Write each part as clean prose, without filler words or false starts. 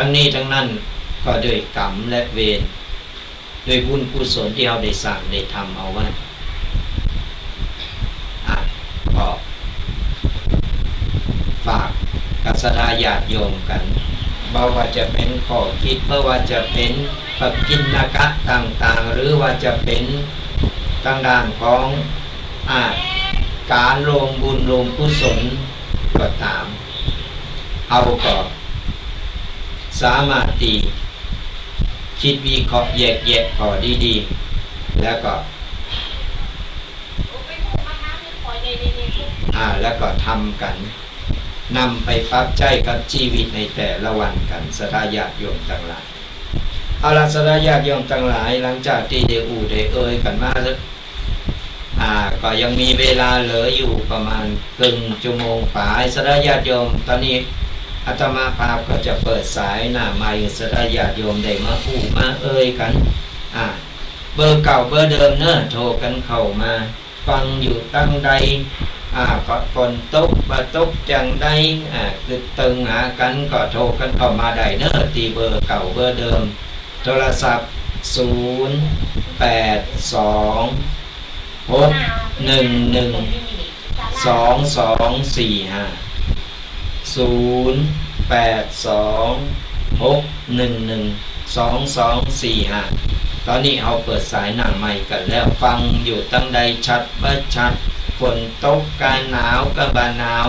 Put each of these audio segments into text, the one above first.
ทั้งนี้ทั้งนั้นก็ด้วยกรรมและเวรด้วยบุญกุศลที่เราได้สร้างได้ทำเอาไว้ก็ฝากกับศรัทธาญาติโยมกันบ่ว่าจะเป็นข้อคิดเมื่อว่าจะเป็นปกิณกะต่างๆหรือว่าจะเป็นทางด้านของการลงบุญลงกุศลก็ตามเอาก็สามารถที่คิดวิเคราะห์แยกแยะพอดีๆแล้วก็แล้วก็ทำกันนำไปปรับใช้กับชีวิตในแต่ละวันกันศรัทธาญาติโยมทั้งหลายเอาล่ะศรัทธาญาติโยมทั้งหลายหลังจากที่ได้ได้เอ่ยกันมาแล้วก็ยังมีเวลาเหลืออยู่ประมาณครึ่งชั่วโมงฝ่ายศรัทธาญาติโยมตอนนี้อาตมาภาพก็จะเปิดสายหน้าไมค์ศรัทธาญาติโยมได้มามาเอ่ยกันเบอร์เก่าเบอร์เดิมเนอะโทรกันเข้ามาฟังอยู่ตั้งใดก็ฝนตกบ่ตกจังใดคือตึงหากันก็โทรกันเข้ามาได้เนอะที่เบอร์เก่าเบอร์เดิมโทรศัพท์0826112245ตอนนี้เอาเปิดสายหน้าไมค์กันแล้วฟังอยู่ตั้งใดชัดบ่ชัดฝนตกการหนาวก็บ่หนาว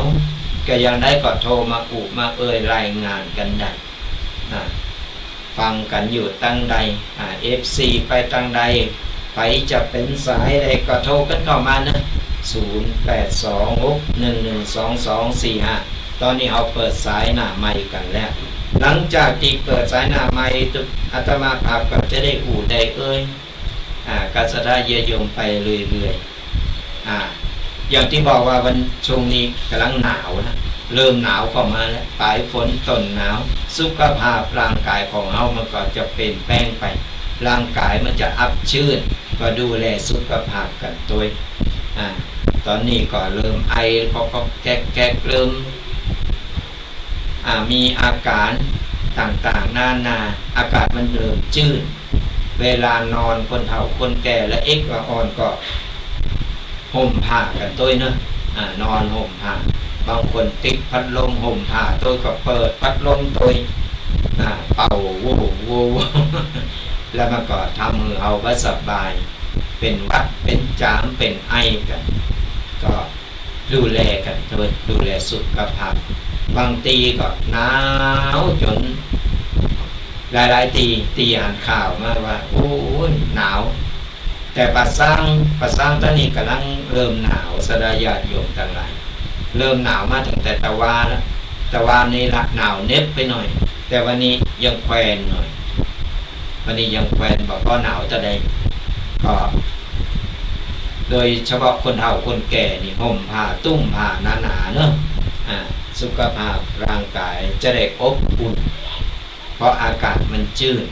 ก็ยังได้ก็โทรมามาเอ่ยรายงานกันได้ฟังกันอยู่ตั้งใดFC ไปตั้งใดไปจะเป็นสายใดก็โทรกันเข้ามานะ0826112245ตอนนี้เอาเปิดสายหน้าไมค์กันแล้วหลังจากที่เปิดสายหน้าไมค์อาตมาภาพก็จะได้ได้เอ่ยกับศรัทธาญาติโยมไปเรื่อยๆอย่างที่บอกว่าวันช่วงนี้กำลังหนาวนะเริ่มหนาวเข้ามาแล้วปลายฝนต้นหนาวสุขภาพร่างกายของเรามันก็จะเปลี่ยนแปลงไปร่างกายมันจะอับชื้นก็ดูแลสุขภาพกันตัวตอนนี้ก็เริ่มไอก็แก๊กเริ่มมีอาการต่างๆนานาอากาศมันเริ่มจืดเวลานอนคนเฒ่าคนแก่และอ่อนก็ห่มผ้ากันตัวเนอะนอนห่มผ้าบางคนติดพัดลมห่มผ้าตัวก็เปิดพัดลมตัวเป่าวูแล้วมันก็ทำมือเอาว่าสบายเป็นวัดเป็นจามเป็นไอกันก็ดูแลกันด้วยดูแลสุขภาพบางทีก็หนาวจนหลายตีอ่านข่าวมาว่าโอ้ยหนาวแต่ปัสสร้างตอนนี้กำลังเริ่มหนาวศรัทธาญาติโยมทั้งหลายเริ่มหนาวมาตั้งแต่ตะวันแล้วตะวันนี้ละหนาวเน็บไปหน่อยแต่วันนี้ยังแควนหน่อยวันนี้ยังแควนบอกว่าหนาวจะได้ก็โดยเฉพาะคนเฒ่าคนแก่นี่ห่มผ้าตุ้มผ้าหนาๆเนอะสุขภาพร่างกายจะได้อบอุ่นเพราะอากาศมันจืด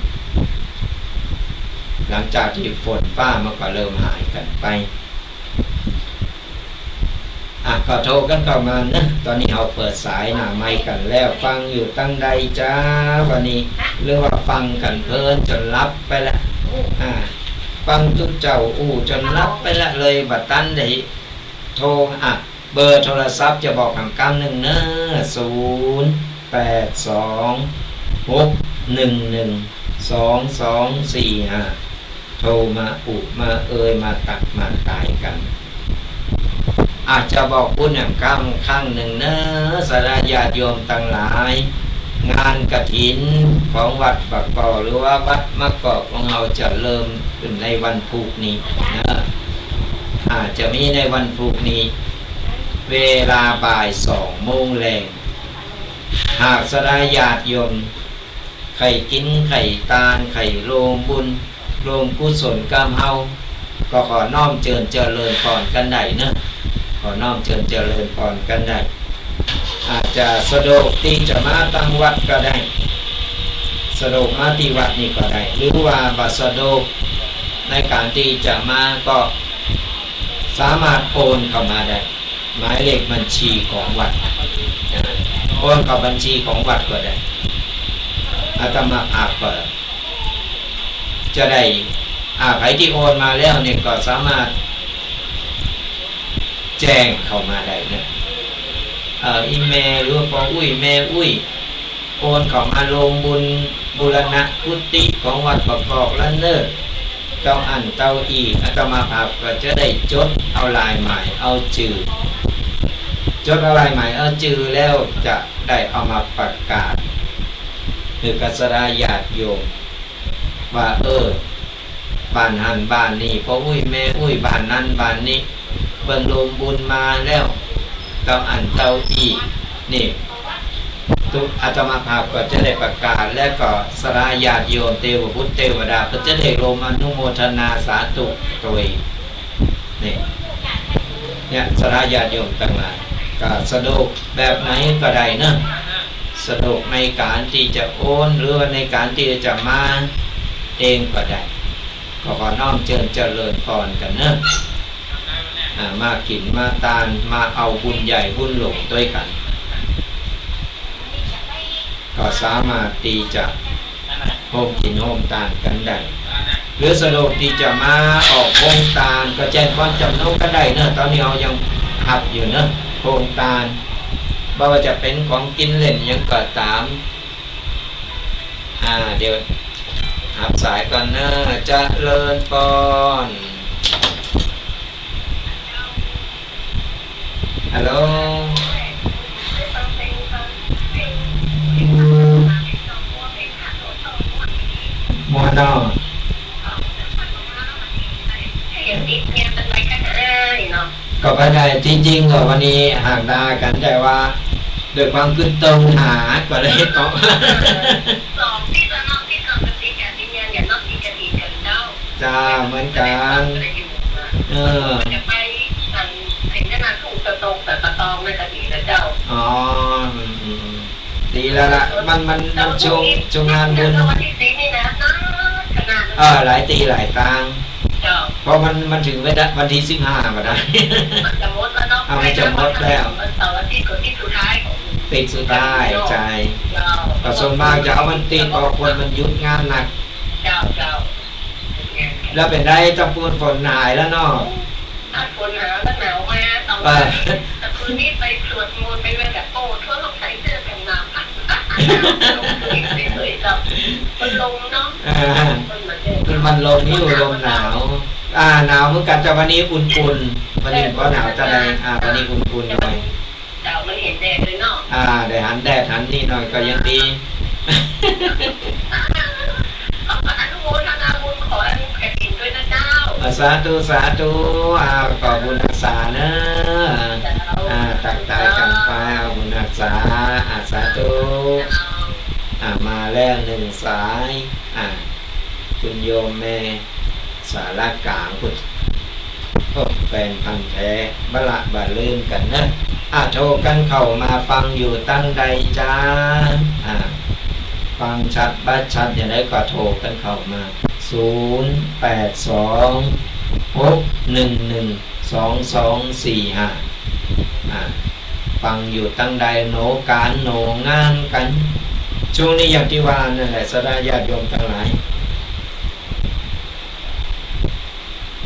หลังจากที่ฝนฟ้ามันก็เริ่มหายกันไปก็โทรกันเข้ามานะตอนนี้เราเปิดสายหน้าไมค์กันแล้วฟังอยู่ตั้งใดจ้าวันนี้หรือว่าฟังกันเพลินจนรับไปแล้วฟังทุกเจ้าจนรับไปแล้วเลยบัดตันได้โทรเบอร์โทรศัพท์จะบอกคำหนึ่งเนอะ0826112245โทรมามาเอ่ยมาตักมาตายกันอาจจะบอกบุญอย่างครั้งหนึ่งเนอะศรัทธาญาติโยมทั้งหลายงานกฐินของวัดปักกอหรือว่าวัดมะกอกของเราจะเริ่มขึ้นในวันพุธนี้นะจะมีในวันพุธนี้เวลาบ่าย2 โมงหากศรัทธาญาติโยมไข่กินไข่ตาลไข่โลงบุญโลงกุศลกรรมเฮาก็ขอน้อมเจริญพรกันได้เนอะขอน้อมเจริญพรกันได้อาจจะสะดวกที่จะมาตั้งวัดก็ได้สะดวกมาที่วัดนี่ก็ได้หรือว่าบัสะดวกในการที่จะมาก็สามารถโอนเข้ามาได้หมายเลขบัญชีของวัดโอนเข้าบัญชีของวัดก็ได้ อาตมาภาพก็จะได้ใครที่โอนมาแล้วเนี่ยก็สามารถแจ้งเข้ามาได้นะอีเมลหรือพอแม่โอนเข้ามาลงบุญบูรณะกุฏิของวัดประกอบละเนิดเจ้าอันเต้าอีอาตมาภาพก็จะได้จดเอาลายหมายเอาจื่อจดเอาลายหมายเอาจื่อแล้วจะได้เอามาประกาศคือกษราญาติโยมว่าบ้านหันบ้านนี้พอแม่บ้านนั้นบ้านนี้เพิ่นลงบุญมาแล้วเต้าอันเต้าอีนี่ทุกอาตมาภาพก็จะได้ประกาศและก็สรายญาติโยมเทวพุทธเทวดาก็จะได้ลงอนุโมทนาสาธุตัวเนี่ยสรายญาติโยมทั้งหลายก็สะดวกแบบไหนก็ได้เนอะสะดวกในการที่จะโอนหรือว่าในการที่จะมาเองก็ได้ก็ขอน้อมเจริญพรกันเนอะมากินมาทานมาเอาบุญใหญ่บุญหลงด้วยกันก็สามารถที่จะโฮมกินโฮมทานกันได้หรือสะดวกที่จะมาออกโฮมทานก็แจ้งความจำนงก็ได้เนอะตอนนี้เรายังหับอยู่เนอะโฮมทานว่าจะเป็นของกินเล่นยังก็ตามเดี๋ยวหับสายก่อนเนอะเจริญพรฮัลโหลมัวนอก็ไปได้จริงๆก็วันนี้ห่างตากันแต่ว่าด้วยความขึ้นตรงหาก็เลยตอบจ้าเหมือนกันอ๋อดีแล้วล่ะมันช่วงงานบุญหลายตีหลายตังเพราะมันถึงวันที่15มาได้มันจะหมดแล้วเนาะมันจะหมดแล้วติดสุดท้ายใจแต่ส่วนมากจะเอามันติดออกคนมันยุดงานหนักแล้วเป็นได้จะปูนฝนหายแล้วเนาะฝนหาแล้วหนาวมาแต่คืนนี้ไปสวดมนต์ไปเวกับโต้ทั่วโลกใส่เสื้อกันหนาวสวยๆกับมันลงเนาะมันลงนี่ลมหนาวหนาวเหมือนกันแต่วันนี้อุ่นๆวันนี้ก็หนาวจะได้วันนี้อุ่นๆหน่อยมันเห็นแดดเลยเนาะได้หันแดดหันนี่หน่อยก็ยังดีอนุโมทนาบุญขออนุแผ่นดินด้วยนะเจ้าสาธุขอบุญรักษาเนอะตักตายกันไปบุญรักษาสาธุมาแล้วหนึ่งสายคุณโยมแม่สารกลางพุทธแฟนพันธุ์แท้บะลืมกันนะโทรกันเข้ามาฟังอยู่ตั้งใดจ้าฟังชัดบัดชัดอย่างไรก็โทรกันเข้ามา0826112245ฟังอยู่ตั้งใดโหนการโหนงานกันช่วงนี้อย่างที่ว่านั่นแหละสดาญาติโยมทั้งหลาย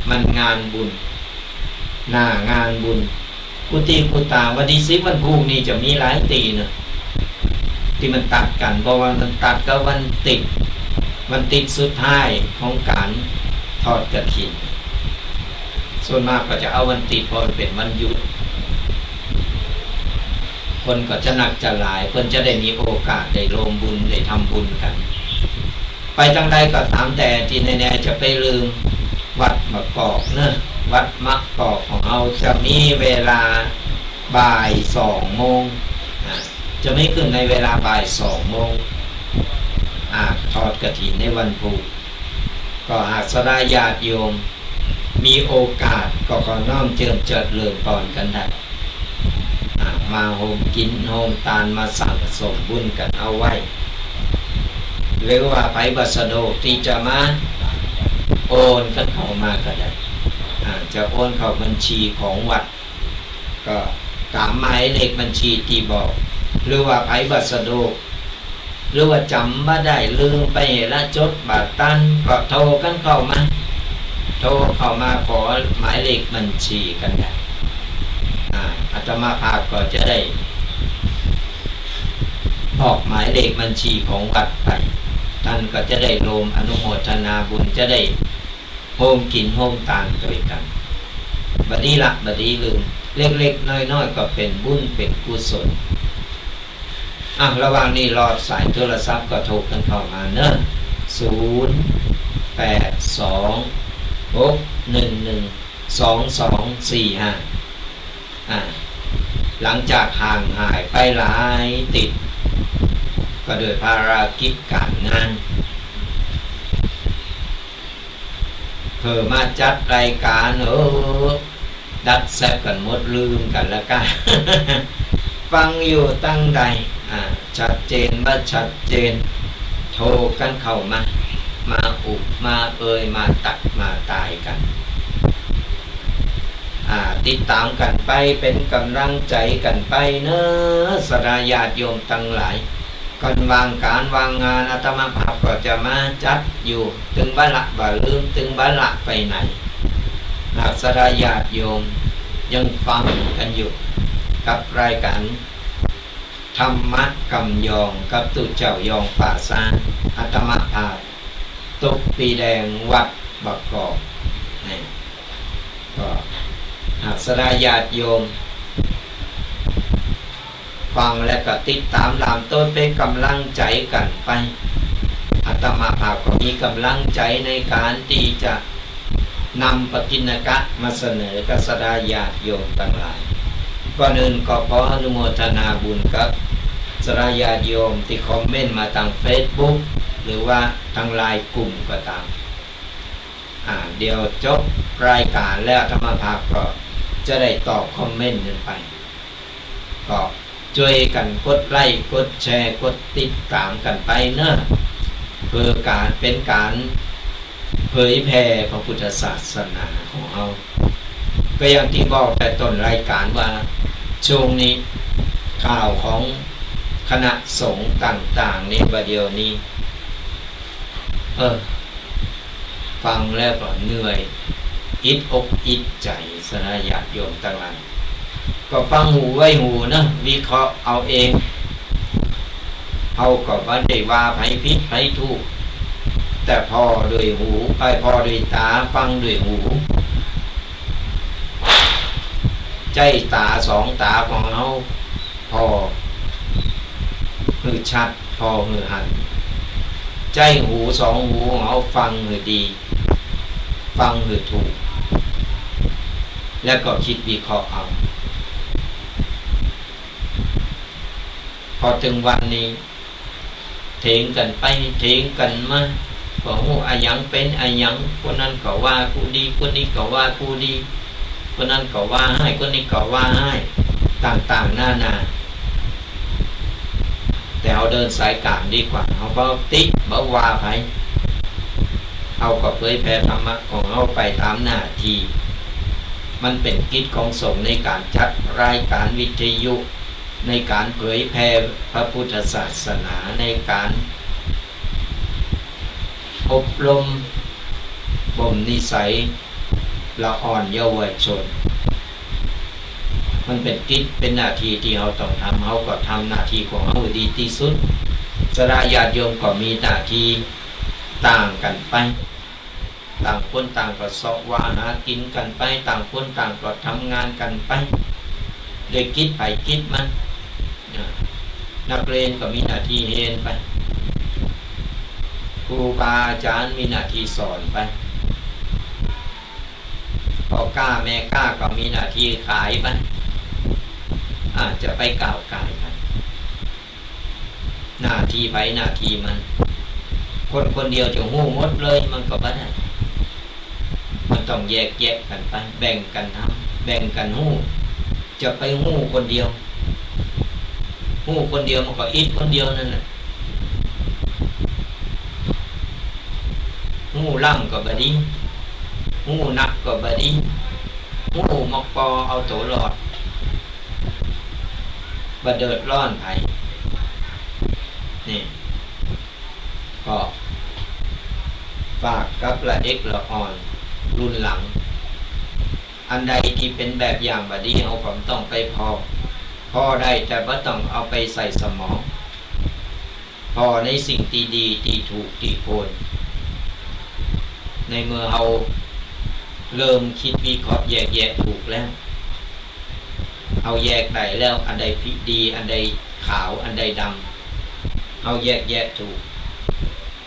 มันงานบุญหน้างานบุญกุฏิกุตาวันที่10วันพุธนี่จะมีหลายตีนะที่มันตัดกันเพราะว่ามันตัดก็วันติดสุดท้ายของการทอดกฐินส่วนมากก็จะเอาวันติดเพราะเป็นวันหยุดคนก็จะหนักจะหลายเพื่อนจะได้มีโอกาสได้ร่วมบุญได้ทำบุญกันไปจังใดก็ตามแต่ที่แน่ๆจะไปลืมวัดมะกอกเนอะวัดมะกอกของเราจะมีเวลาบ่าย2 โมงจะไม่ขึ้นในเวลาบ่าย2 โมงทอดกฐินในวันพุธก็หากสดาญาติโยมมีโอกาสก็ขอน้อมเจิดเลิศพรกันได้มาโฮมกินโฮมทานมาสั่งสมบุญกันเอาไว้หรือว่าไผบัสโดที่จะมาโอนกันเข้ามาก็ได้จะโอนเข้าบัญชีของวัดก็ตามหมายเลขบัญชีที่บอกหรือว่าไผบัสโด หรือว่าจำบ่ได้ลืมไปละจดบาทตันก็โทรกันเข้ามาโทรเข้ามาขอหมายเลขบัญชีกันได้อาตมาภาพก็จะได้ออกหมายเลขบัญชีของวัดไปท่านก็จะได้รวมอนุโมทนาบุญจะได้โฮมกินโฮมตานด้วยกันบัดนี้ละบัดนี้ลืมเล็กๆน้อยๆก็เป็นบุญเป็นกุศลระหว่างนี้รอสายโทรศัพท์ก็โทรกันเข้ามาเนอะ082-611-2245หลังจากห่างหายไปหลายติดก็โดยภารกิจการงานเพิ่มมาจัดรายการดัดแซบกันหมดลืมกันแล้วกัน ฟังอยู่ตั้งใดชัดเจนบ่ชัดเจนโทรกันเข้ามาอุบมามาตัดมาตายกันติดตามกันไปเป็นกำลังใจกันไปเนอะสดาญาติโยมทั้งหลายก่อนวางการวางงานอาตมาภาพก็จะมาจัดอยู่ถึงบ้านละบ่ลืมถึงบ้านละไปไหนหากสดาญาติโยมยังฟังกันอยู่กับรายการธรรมะกำยองกับตุเจ้ายองป่าซานอาตมาภาพตกปีแดงวัดบักกอกนี่ก็หากสดาญาติโยมฟังและก็ติดตามตามต้นเป็นกำลังใจกันไปอาตมาภาพก็มีกำลังใจในการที่จะนำปกิณกะมาเสนอกับสดาญาติโยมทั้งหลายก่อนอื่นก็ขออนุโมทนาบุญกับสดาญาติโยมที่คอมเมนต์มาทาง Facebook หรือว่าทางไลน์กลุ่มก็ตามเดี๋ยวจบรายการแล้วอาตมาภาพก็จะได้ตอบคอมเมนต์นั้นไปก็ช่วยกันกดไลค์กดแชร์กดติดตามกันไปเนอะเพื่อการเป็นการเผยแผ่พระพุทธศาสนาของเราก็อย่างที่บอกแต่ต้นรายการว่าช่วงนี้ข่าวของคณะสงฆ์ต่างๆในประเดี๋ยวนี้ฟังแล้วก็เหนื่อยอิดอกอิดใจสนะญาติโยมทั้งหลายก็ฟังหูไว้หูนะวิเคราะห์เอาเองเอาก็ว่าได้ว่าไผผิดไผถูกแต่พอด้วยหูไปพอด้วยตาฟังด้วยหูใจตาสองตาของเราพอหือชัดพอหือหันใจหูสองหูของเราฟังหือดีฟังหือถูกแล้วก็คิดวิเคราะห์เอาพอถึงวันนี้เถียงกันไปเถียงกันมาบอกว่าอายังเป็นอายังคนนั้นก็ว่ากูดีคนนี้ก็ว่ากูดีคนนั้นก็ว่าให้คนนี้ก็ว่าให้ต่างๆหน้าแต่เอาเดินสายกลางดีกว่าเอาเบาติเบาว่าไปเอาก็เผยแผ่ธรรมะของเอาไปตามหน้าที่มันเป็นกิจของสงฆ์ในการจัดรายการวิทยุในการเผยแผ่พระพุทธศาสนาในการอบรมบ่มนิสัยละอ่อนเยาวชนมันเป็นกิจเป็นหน้าที่ที่เราต้องทำเราก็ทำหน้าที่ของเราดีที่สุดสดาญาติโยมก็มีหน้าที่ต่างกันไปต่างคนต่างก็เสาะว่าหากินกันไปต่างคนต่างก็ทำงานกันไปโดยคิดไปคิดมันนักเรียนก็มีหน้าที่เรียนไปครูบาอาจารย์มีหน้าที่สอนไปพ่อกล้าแม่กล้าก็มีหน้าที่ขายไปอาจจะไปกล่าวกายกันหน้าที่ไปหน้าที่มันคนเดียวจะหู้หมดเลยมันก็ไม่ได้มันต้องแยกกันไปแบ่งกันทำแบ่งกันหู้จะไปหู้คนเดียวหู้คนเดียวมันก็อิดคนเดียวนั่นแหละหู้ล่ำก็บดีหู้นักก็บดีหู้มกปอเอาตัวหลอดบะเดิดร้อนไผนี่ ก็ฝากกับละเอ็กละอ่อนรุ่นหลังอันใดที่เป็นแบบอย่างบดีเอาผมต้องไปพอได้แต่ว่าต้องเอาไปใส่สมองพอในสิ่งที่ดีที่ถูกที่ควรในเมื่อเราเริ่มคิดวิเคราะห์แยกแยะถูกแล้วเอาแยกได้แล้วอันใดผิดดีอันใดขาวอันใดดำเอาแยกแยะถูก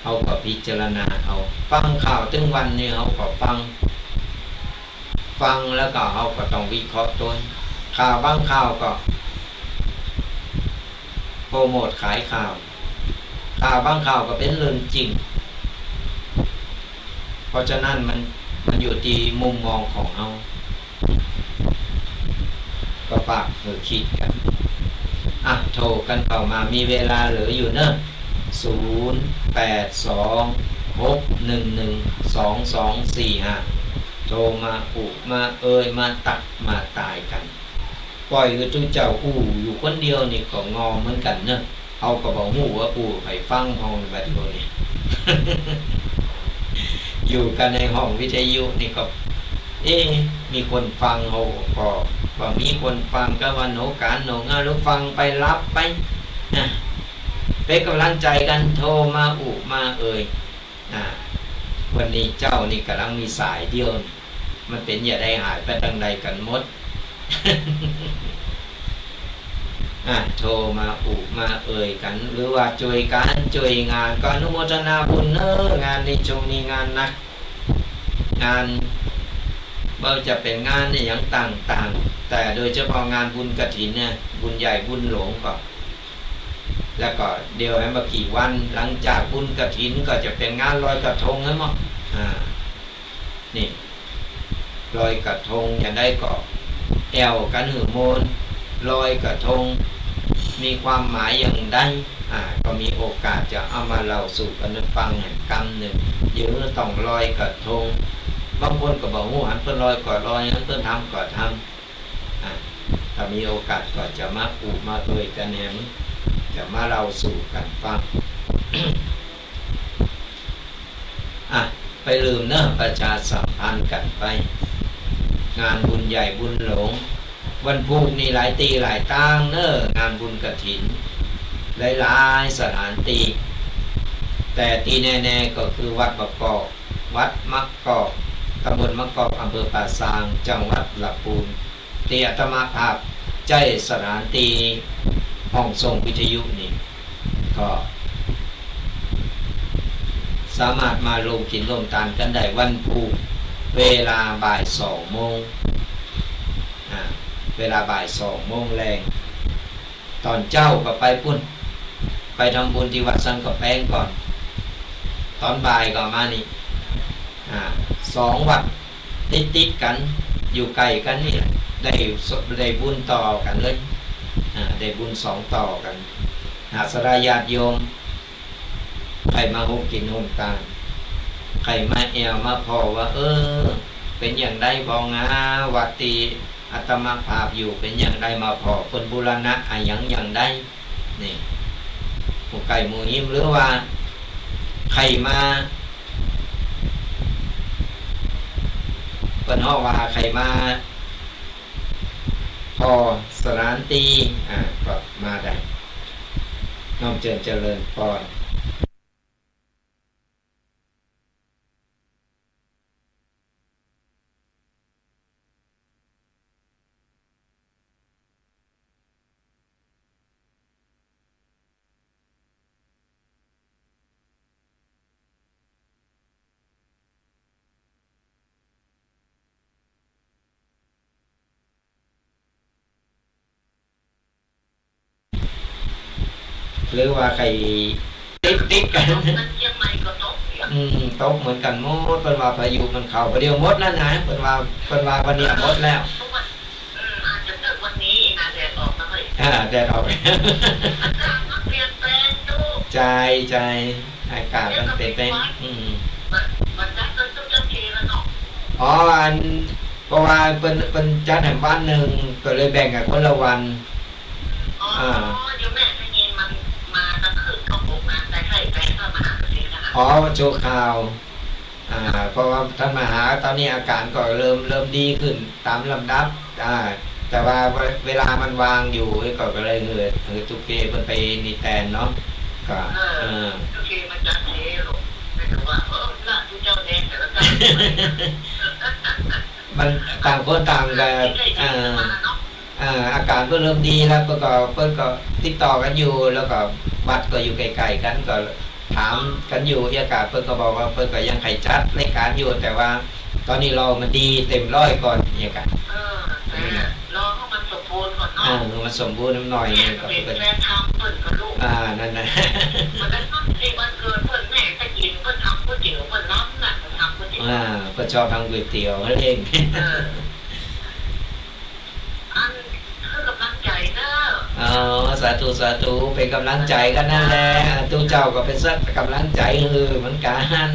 เอาก็พิจารณาเอาฟังข่าวตึงวันนี้เขาก็ฟังแล้วก็เขาก็ต้องวิเคราะห์ตัวข่าวบางข่าวก็โปรโมทขายข่าวบางข่าวก็เป็นเรื่องจริงเพราะฉะนั้นมันอยู่ที่มุมมองของเราก็ฝากมือคิดกันโทรกันเข้ามามีเวลาเหลืออยู่เนอะ0826112245โทรมาอุมามาตักมาตายกันปล่อยคือทุกเจ้าอยู่คนเดียวนี่ก็งอเหมือนกันเนอะเอาก็บอกหูว่าไปฟังห้องแบบนี้ อยู่กันในห้องวิทยุนี่ก็มีคนฟังเขาก็ว่ามีคนฟังก็ว่าโนการโนงานรู้ฟังไปรับไปเป็นกำลังใจกันโทรมามาวันนี้เจ้านี่กำลังมีสายเดียวมันเป็นอย่าได้หายไปทางใดกันหมด โทรมามากันหรือว่าช่วยกันช่วยงานก็อนุโมทนาบุญเนองานในช่วงนี้งานนักงานจะเป็นงานในอย่างต่างๆแต่โดยเฉพาะงานบุญกฐินเนี่ยบุญใหญ่บุญหลวงก็แล้วก็เดี๋ยวให้มากี่วันหลังจากบุญกฐินก็จะเป็นงานลอยกระทงนะมั้งนี่ลอยกระทงอย่างได้ก็แอวกันหือโมนลอยกระทงมีความหมายอย่างใดก็มีโอกาสจะเอามาเล่าสู่กันฟังแห่งกรรมหนึ่งเยอะต้องลอยกระทงบางคนก็บอกว่าหันเพื่อนลอยก็ลอยหันเพื่อนทำก็ทำถ้ามีโอกาสก็จะมามากันแหมจะมาเล่าสู่กันฟัง ไปลืมเนอะประชาสัมพันธ์กันไปงานบุญใหญ่บุญหลวงวันพุธนี่หลายตีหลายตั้งเนอะงานบุญกฐินหลายสถานตีแต่ตีแน่ๆก็คือวัดมะกอกวัดมะกอกตำบลมะกอกอำเภอป่าซางจังหวัดลำพูนที่อาตมาภาพใจสถานตีห้องส่งวิทยุนี่ก็สามารถมาลงกินลงทานกันได้วันพุธเวลาบ่าย2 โมงเวลาบ่าย 2 โมงแรงตอนเจ้าก็ไปพุ่นไปทำบุญที่วัดสังกะแปงก่อนตอนบ่ายก็มานี่2 วัดติดกันอยู่ไกลกันนี่ได้บุญต่อกันเลยได้บุญ2 ต่อกันสรายญาติโยมใครมาหุบกินหุบตาใครมาแอวมาพอว่าเป็นอย่างไรบองวัดตีอาตมาภาพอยู่เป็นอย่างไรมาพอคนบุรณะอย่างใดนี่หมู่ไก่หมู่หิมหรือว่าใครมาเป็นห้อว่าใครมาพอสถานตีก็มาได้น้อมเจริญพรหรือว่าใครติดกันตกเหมือนกันหมดเป็นว่าพายุมันเข้าประเดี๋ยวหมดแล้วนะเป็นว่าวันนี้หมดแล้วอาจจะเกิดวันนี้แดดออกมาเลยแดดออกใจอากาศมันเปลี่ยนแปลงมันจะเกิดทุกทีแล้วเนาะเพราะว่าเป็นจัดแห่งบ้านหนึ่งก็เลยแบ่งกันคนละวันเดี๋ยวแม่ได้ยินมันมาตั้งคืนเขาบอกมาแต่ใครไปก็มาสิใค อ๋อโชว์ข่าวเพราะว่าท่านมหาตอนนี้อาการก็เริ่มดีขึ้นตามลำดับแต่ว่าเวลามันวางอยู่ก็เลยทุกเกมันไปนีแตนเนาะก็ทุกทีมันจะเทลงไม่รู้ว่าละทุกเจ้าแดงแต่ละเจ้ามันต่างคนต่างกันอาการก็เริ่มดีแล้วเพิ่นก็ติดต่อกันอยู่แล้วก็วัดก็อยู่ไกลๆกันก็ถามกันอยู่อากาศเพิ่นก็บอกว่าเพิ่นก็ยังไขจัดรายการอยู่แต่ว่าตอนนี้เรามันดีเต็มร้อยก่อนเนี่ยกันแต่รอให้มันสมบูรณ์ก่อนเนาะมันสมบูรณ์หน่อยเนี่ยก็เป็นแฟนทำเพิ่นกับลูกนั่นนะมันได้ต้นที่วันเกิดเพิ่นแม่ก็กินเพิ่นทำก๋วยเตี๋ยวเพิ่นรับน่ะเพิ่นทำก๋วยเตี๋ยวเพิ่นชอบทำก๋วยเตี๋ยวนั่นเองอันคือกำลังใจเนอะสาธุเป็นกำลังใจกันนั่นแหละตู้เจ้าก็เป็นสักกำลังใจเหมือนกัน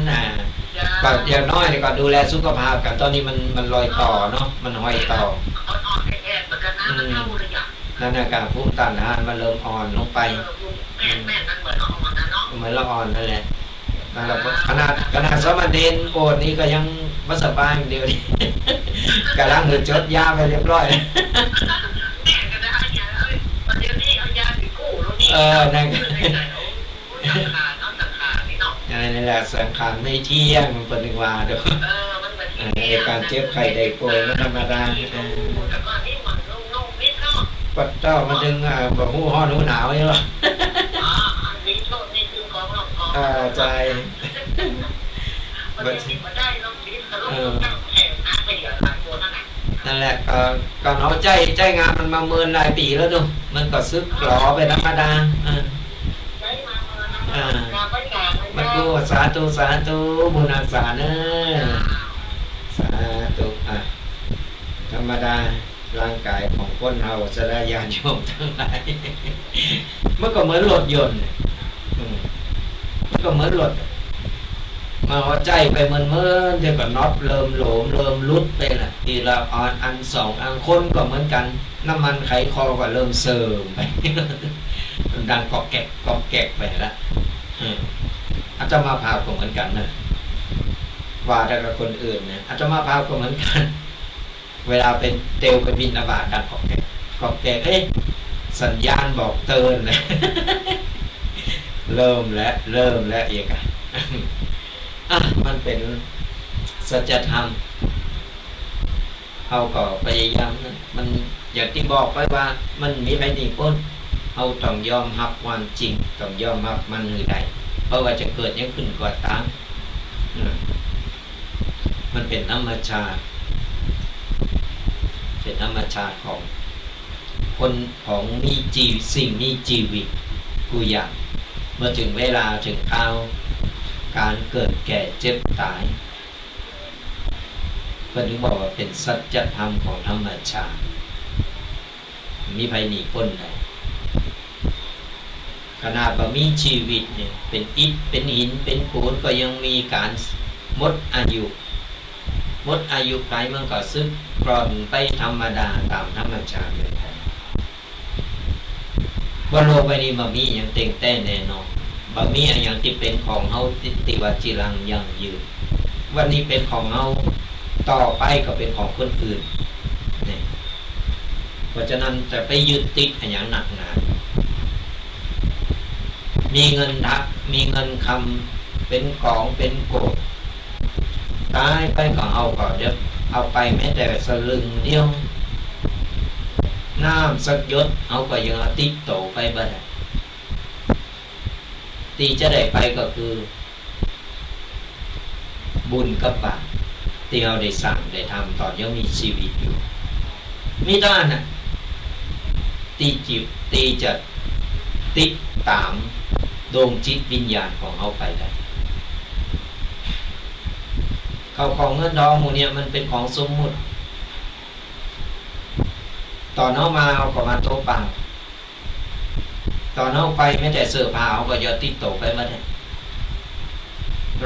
ก็อย่างน้อยก็ดูแลสุขภาพกันตอนนี้มันรอยต่อเนาะมันห้อยต่อนั่นนะครับภูมิต้านทานมันเริ่มอ่อนลงไปเหมือนละอ่อนนั่นแหละนั่นแหละขนาดสมณเณรโอดนี่ก็ยังไม่สบายเดียวนี่กำลังจดยาไปเรียบร้อยนั่นนี่แหละสังขารไม่เที่ยงมันเป็นวาเด้อในการเจ็บไข้ได้ป่วยมันธรรมดาปัดเจ้ามันดึงแบบหูห้อนหูหนาวใช่ไหมใจนั่นแหละก็เอาใจงานมันมาเมินหลายปีแล้วดูมันก็ซึกหลอไปธรรมดามันก็สาธุบุญรักษาเนอะสาธุธรรมดาร่างกายของคนเฮาสลายญาณโยมทั้งหลายมันก็เหมือนรถยนต์มันก็เหมือนรถมาหัวใจไปเมื่อเดี๋ยวก็น็อตเริ่มโหลมเริ่มรุดไปละทีละอันสองอันคนก็เหมือนกันน้ำมันไขคอก็เริ่มเสื่อมไปดังกอกแกะไปละอาตมาภาพก็เหมือนกันนะว่าแต่กับคนอื่นเนี่ยอาตมาภาพก็เหมือนกันเวลาเป็นเตลไปบินบาตดังกอกแกะสัญญาณบอกเตือนเลยเริ่มแล้วอีกมันเป็นสัจธรรมเอาก็พยายามมันอย่างที่บอกไปว่ามันมีไปดีพ้นเอาต้องยอมรับความจริงต้องยอมรับมันหรือใดเพราะว่าจะเกิดยังขึ้นกว่าตามมันเป็นธรรมชาติเป็นธรรมชาติของคนของมีสิ่งมีชีวิตกูอย่างเมื่อถึงเวลาถึงคราวการเกิดแก่เจ็บตายเพื่อนถึงบอกว่าเป็นสัจธรรมของธรรมชาติมีภัยหนีพ้นได้ขนาดว่ามีชีวิตเนี่ยเป็นอิฐเป็นหินเป็นปูนก็ยังมีการหมดอายุไปมันก็ซึกกร่อนไปธรรมดาตามธรรมชาติเลยบนโลกใบนี้มันมีอย่างเต็งแต่แน่นอนบะมีอย่างที่เป็นของเฮาติวัจิรังยังยืนวันนี้เป็นของเฮาต่อไปก็เป็นของคนอื่นนี่เพราะฉะนั้นจะไปยึดติดอย่างหนักหนามีเงินคำเป็นของเป็นโกดตายไปก็เอาก็เดี๋ยวเอาไปแม้แต่สลึงเดียวน้ำสักหยดเอาก็ยังติดโตไปบ่ได้ตีจะได้ไปก็คือบุญกับบาปที่เราได้สั่งได้ทำตอนยังมีชีวิตอยู่มีด้านตีจะติดตามดวงจิตวิญญาณของเขาไปได้เขาของเงินทองหมู่เนี่ยมันเป็นของสมมุติตอนเอามาเอาก็มาโตเปล่าตอนเอาไปไม่แต่เสื้อผ้าเอาก็ยอดติดโตไปมาได้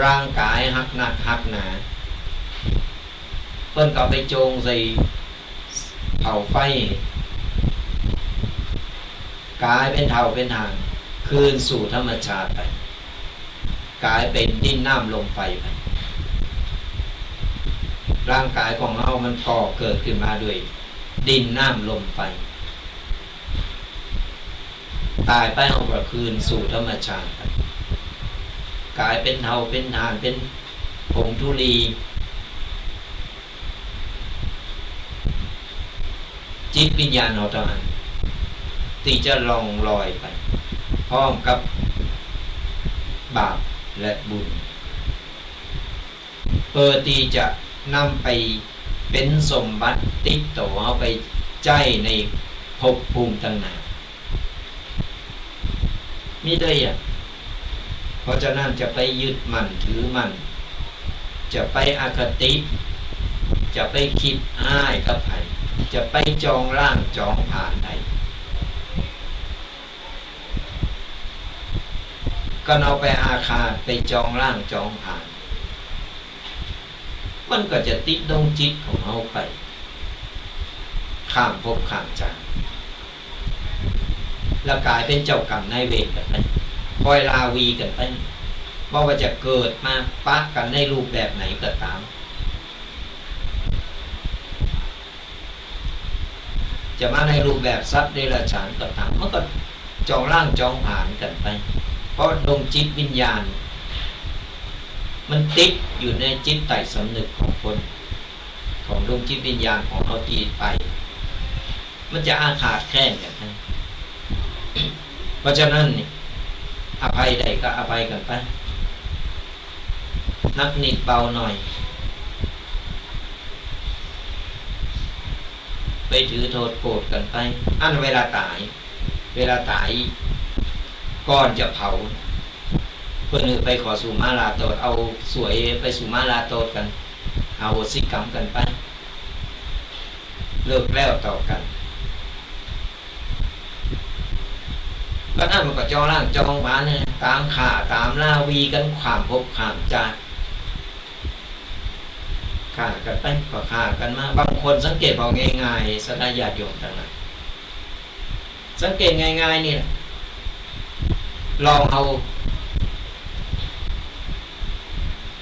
ร่างกายหักหนักหักหนาเพิ่นก็ไปโจงใส่เผาไฟกายเป็นเท่าเป็นทางคืนสู่ธรรมชาติไป กลายเป็นดินน้ำลมไฟไปร่างกายของเรามันก่อเกิดขึ้นมาด้วยดินน้ำลมไฟตายไปเอาก็คืนสู่ธรรมชาติกลายเป็นเทาเป็นฐานเป็นผงธุลีจิตวิญญาณเราตอนนั้นที่จะล่องลอยไปพร้อมกับบาปและบุญเพื่อที่จะนำไปเป็นสมบัติติดต่อเอาไปใจในภพภูมิต่างๆมีได้เพราะฉะนั้นจะไปยึดมั่นถือมั่นจะไปอคติจะไปคิดอ้ายกับไผจะไปจองร่างจองผ่านใดก็เอาไปอาฆาตไปจองร่างจองผ่านมันก็จะติดดงจิตของเราไปข้ามภพข้ามชาติแล้วกลายเป็นเจ้ากรรมนายเวรกันไปคอยลาวีกันไปว่าจะเกิดมาปะกันในรูปแบบไหนก็ตามจะมาในรูปแบบสัตว์เดรัจฉานก็ตามมันก็จองร่างจองผ่านกันไปเพราะดวงจิตวิญญาณมันติดอยู่ในจิตใต้สำนึกของคนของดวงจิตวิญญาณของเราตีไปมันจะอาฆาตแค้นกันนะเพราะฉะนั้นอภัยใดก็อภัยกันไปนักนิดเบาหน่อยไปถือโทษโกรธกันไปอันเวลาตายก่อนจะเผาเพื่อนไปขอสุมาลาโตดเอาสวยไปสุมาลาโตดกันเอาโหสิกรรมกันไปเลิกแล้วต่อกันก็นั่นมันก็จองร่างจองผานเนี่ยตามข่าตามล่าวีกันขวามภพขวามจาข่ากันไปก็ข่ากันมาบางคนสังเกตเอาง่ายๆสัตยาติโยมทั้งนั้นสังเกตง่ายๆนี่แหละลองเอา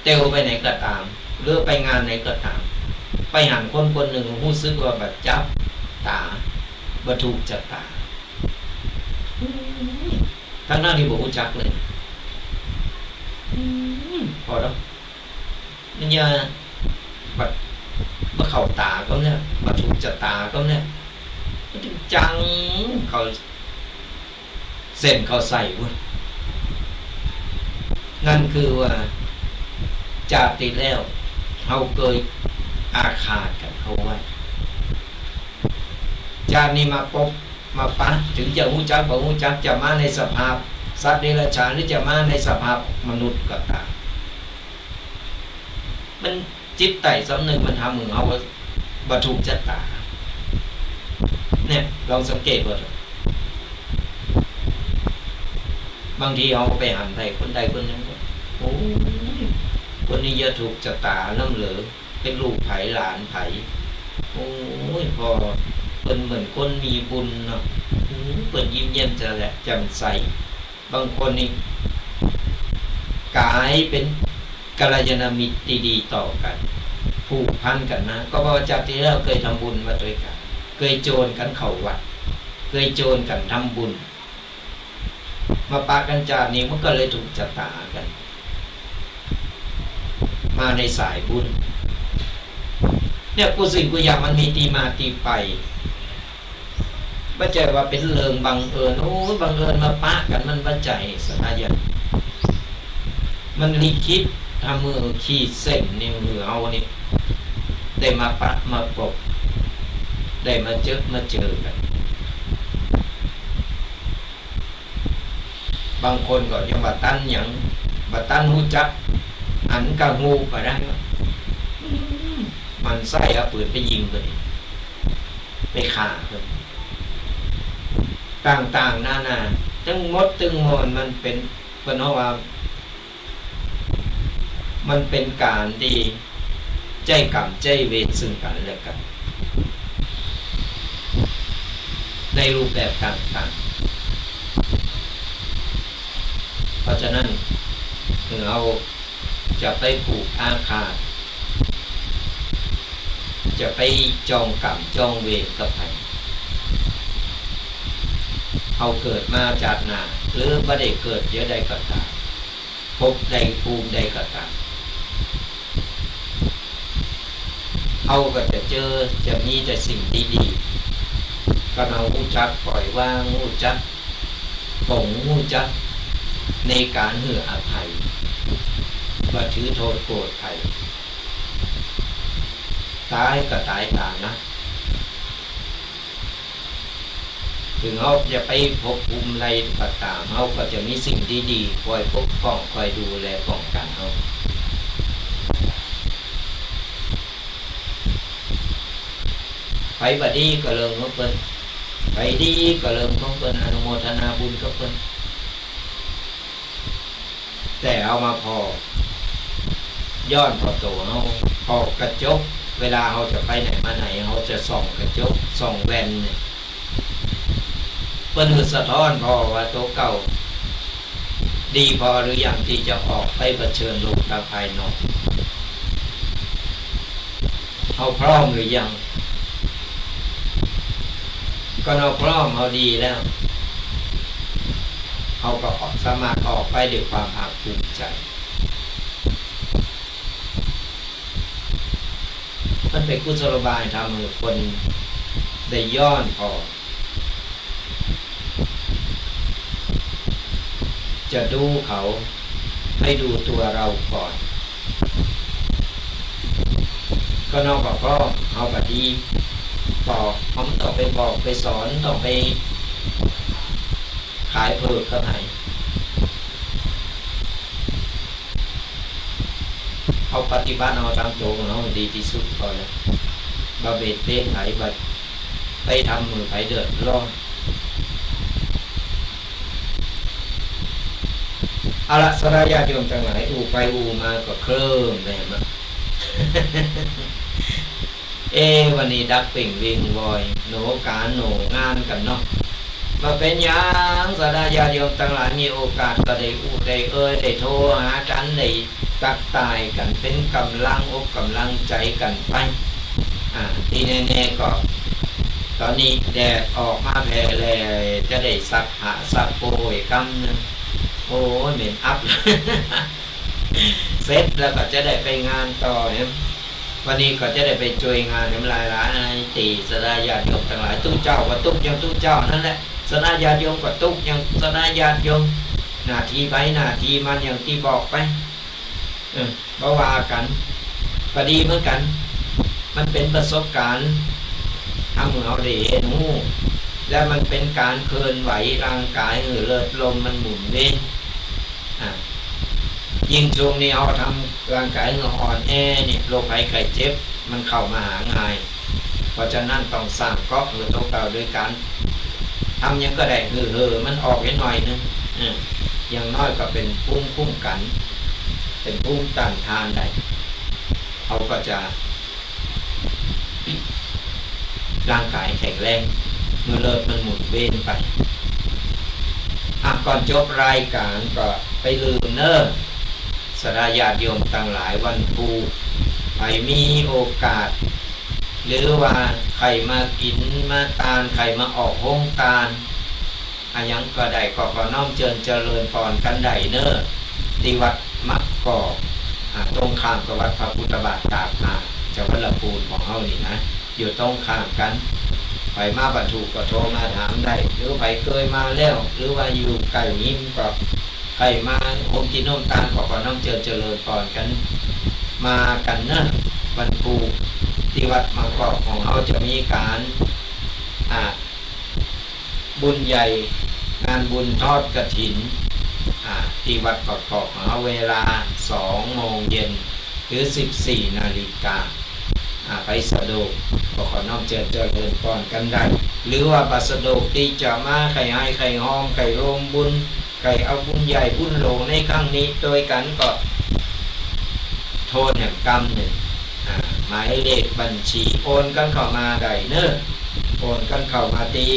เตลไปไหนก็ตามหรือไปงานไหนก็ตามไปหันคนคนหนึ่งรู้สึกว่าแบบจับตาบรรทุกจับตาทั้งหน้าที่บอกรู้จักเลยพอแล้วนี่ยบัดมาเข่าตาก็เนี่ยมาถูกจับตาก็เนี่ยจังเขาเส้นเขาใส่เว้ยนั่นคือว่าจากติดแล้วเขาเคยอาฆาตกันเขาไว้จากนี้มาปบมาปะถึงจะหูจักบอกหูจักจะมาในสภาพสัตว์เดรัจฉานหรือจะมาในสภาพมนุษย์ก็ตามมันจิตใต้สำนึกมันทำมึงเอาบรรทุกจัตตาเนี่ยลองสังเกตว่าบางทีเอาไปหันใดคนใดคนหนึ่งก็โอ้ยคนนี้จะถูกจัตตาน้ำเหลือเป็นลูกไผ่หลานไผ่โอ้ยพอเป็นเหมือนคนมีบุญเนาะเปิดยิ้มเยี่ยมจะแหละแจ่มใสบางคนนี่กลายเป็นกัลยาณมิตรดีๆต่อกันผูกพันกันนะก็เพราะจากที่เราเคยทำบุญมาด้วยกันเคยโจรกันเข้าวัดเคยโจรกันทำบุญมาปะกันจานนี้มันก็เลยถูกจัตตากันมาในสายบุญเนี่ยกูสิ่งกูอยากมันมีตีมาตีไปไม่ใช่ว่าเป็นเรื่องบังเอิญโอ้บังเอิญมาปะกันมันบัจจัยสนายะมันลิขิตทำมือขีดเส้นนิ้วมือเอานี่ได้มาปะมาปกได้มาเจอกันบางคนก็ยังบัตันอย่างบัตันหูจักอันกะงูไปได้มันใส่เอาปืนไปยิงเลยไปฆ่าเลยต่างๆนานาทั้งมดทั้งมนมันเป็นเพราะว่ามันเป็นการดีใจกรรมใจเวรซึ่งกันและกันในรูปแบบต่างๆเพราะฉะนั้น คือเราจะไปผูกอาฆาตจะไปจองกรรมจองเวรกับใครเขาเกิดมาจากหน้าหรือบ่ได้เกิดเยอะใดก็ตามภพใดภูมิใดก็ตามเขาก็จะเจอจะมีแต่สิ่งดีๆก็เราหูจักปล่อยวางหูจักปลงหูจักในการเหื่ออภัยบ่ถือโทษโกรธใครตายก็ตายตามนะถึงเขาจะไปพบภูมิอะไรก็ตามเขาก็จะมีสิ่งดีๆคอยปกป้องคอยดูแลป้องกันเขาไปบดีก็เริ่มของเพิ่นไปดีก็เริ่มของเพิ่นอนุโมทนาบุญกับเพิ่นแต่เอามาพอย้อนพอโตเขาพอกระจกเวลาเขาจะไปไหนมาไหนเขาจะส่องกระจกส่องแว่นเนี่ยเพิ่นสะท้อนพอว่าโตเก่าดีพอหรือยังที่จะออกไปเผชิญโลกภายนอกเขาพร้อมหรือยังก็เราพร้อมเขาดีแล้วเขาก็สามารถออกไปด้วยความภาคภูมิใจมันเป็นกุศโลบายทำให้คนได้ย้อนพอจะดูเขาให้ดูตัวเราก่อนก็นอกจากก็เอาแบบดีบอกเขาต้องไปบอกไปสอนต้องไปขายเผือกก็ไหนเอาปฏิบัติเอาตามตัวของเราดีที่สุดก่อนเลยบาเบ็ดเต้นไถบัดไปทำมือไถเดือดร้อนเอาละสลายญาติโยมทั้งหลายอูไปอูมาก็เคลิ้มเลยมั้ง วันนี้ดักเป่งวิ่งวอยโหนการโหนงานกันเนาะมาเป็นยังสลายญาติโยมทั้งหลายมีโอกาสก็ได้อูได้ได้โทรหากันได้ตักตายกันเป็นกำลังอกกำลังใจกันไปที่แน่ๆก็ตอนนี้แดดออกมาแผ่เลยจะได้สักหาสักโปยกำนึงโอ้เหม็นอัพ เสร็จแล้วก็จะได้ไปงานต่อเนี่ยวันนี้ก็จะได้ไปช่วยงานน้ำลายร้านตีสลายญาติโยมทั้งหลายตู้เจ้าก็ตุ๊กยังตู้เจ้านั่นแหละสลายญาติโยมก็ตุ๊กยังสลายญาติโยมหน้าที่ไปหน้าที่มันอย่างที่บอกไปก็ว่ากันพอดีเหมือนกันมันเป็นประสบการณ์ทำเอาได้เห็นหูและมันเป็นการเคลื่อนไหวร่างกายเลือดลมมันหมุนเวียนยิ่งช่วงนี้เอาทำร่างกายอ่อนแอเนี่ยโรคภัยไข้เจ็บมันเข้ามาหาง่ายเพราะฉะนั้นต้องสร้างก๊อกหรือตัวเก่าโดยการทำยังก็ได้มันออกนิดหน่อยนึงอย่างน้อยก็เป็นภูมิคุ้มกันเป็นภูมิต้านทานได้เขาก็จะร่างกายแข็งแรงเมื่อเลือดมันหมุนเวียนไปก่อนจบรายการก็ไปลืมเนอะสลายญาติโยมต่างหลายวันครูใครมีโอกาสหรือว่าใครมากินมาตาลใครมาออกห้องตาลยังก็ได้ก็น้อมเจริญพรกันได้เนอะที่วัดมักกอกตรงข้ามกับวัดพระพุทธบาทตากจังหวัดลำพูนของเฮานี่นะอยู่ตรงข้ามกันไปมาบรรทุกก็โทรมาถามได้หรือไปเคยมาแล้วหรือว่าอยู่ไกลนี้ก็ใครมาโฮมกินโฮมตาลก็น้อมเจริญพรกันมากันเนอะวันครูที่วัดมักกอกของเขาจะมีการบุญใหญ่งานบุญทอดกฐินที่วัดประกอบของเวลา 2 โมงเย็นหรือ 14 นาฬิกาไปสะดวกก็ขอน้อมเจริญพรกันได้หรือว่าปัสดกที่จะมาไข่ให้ไข่หอมไข่โรมบุญไข่เอาบุญใหญ่บุญโหลในครั้งนี้โดยกันก็โทษแห่งกรรมหนึ่งหมายเลขบัญชีโอนกันเข้ามาได้เนอะโอนกันเข้ามาตี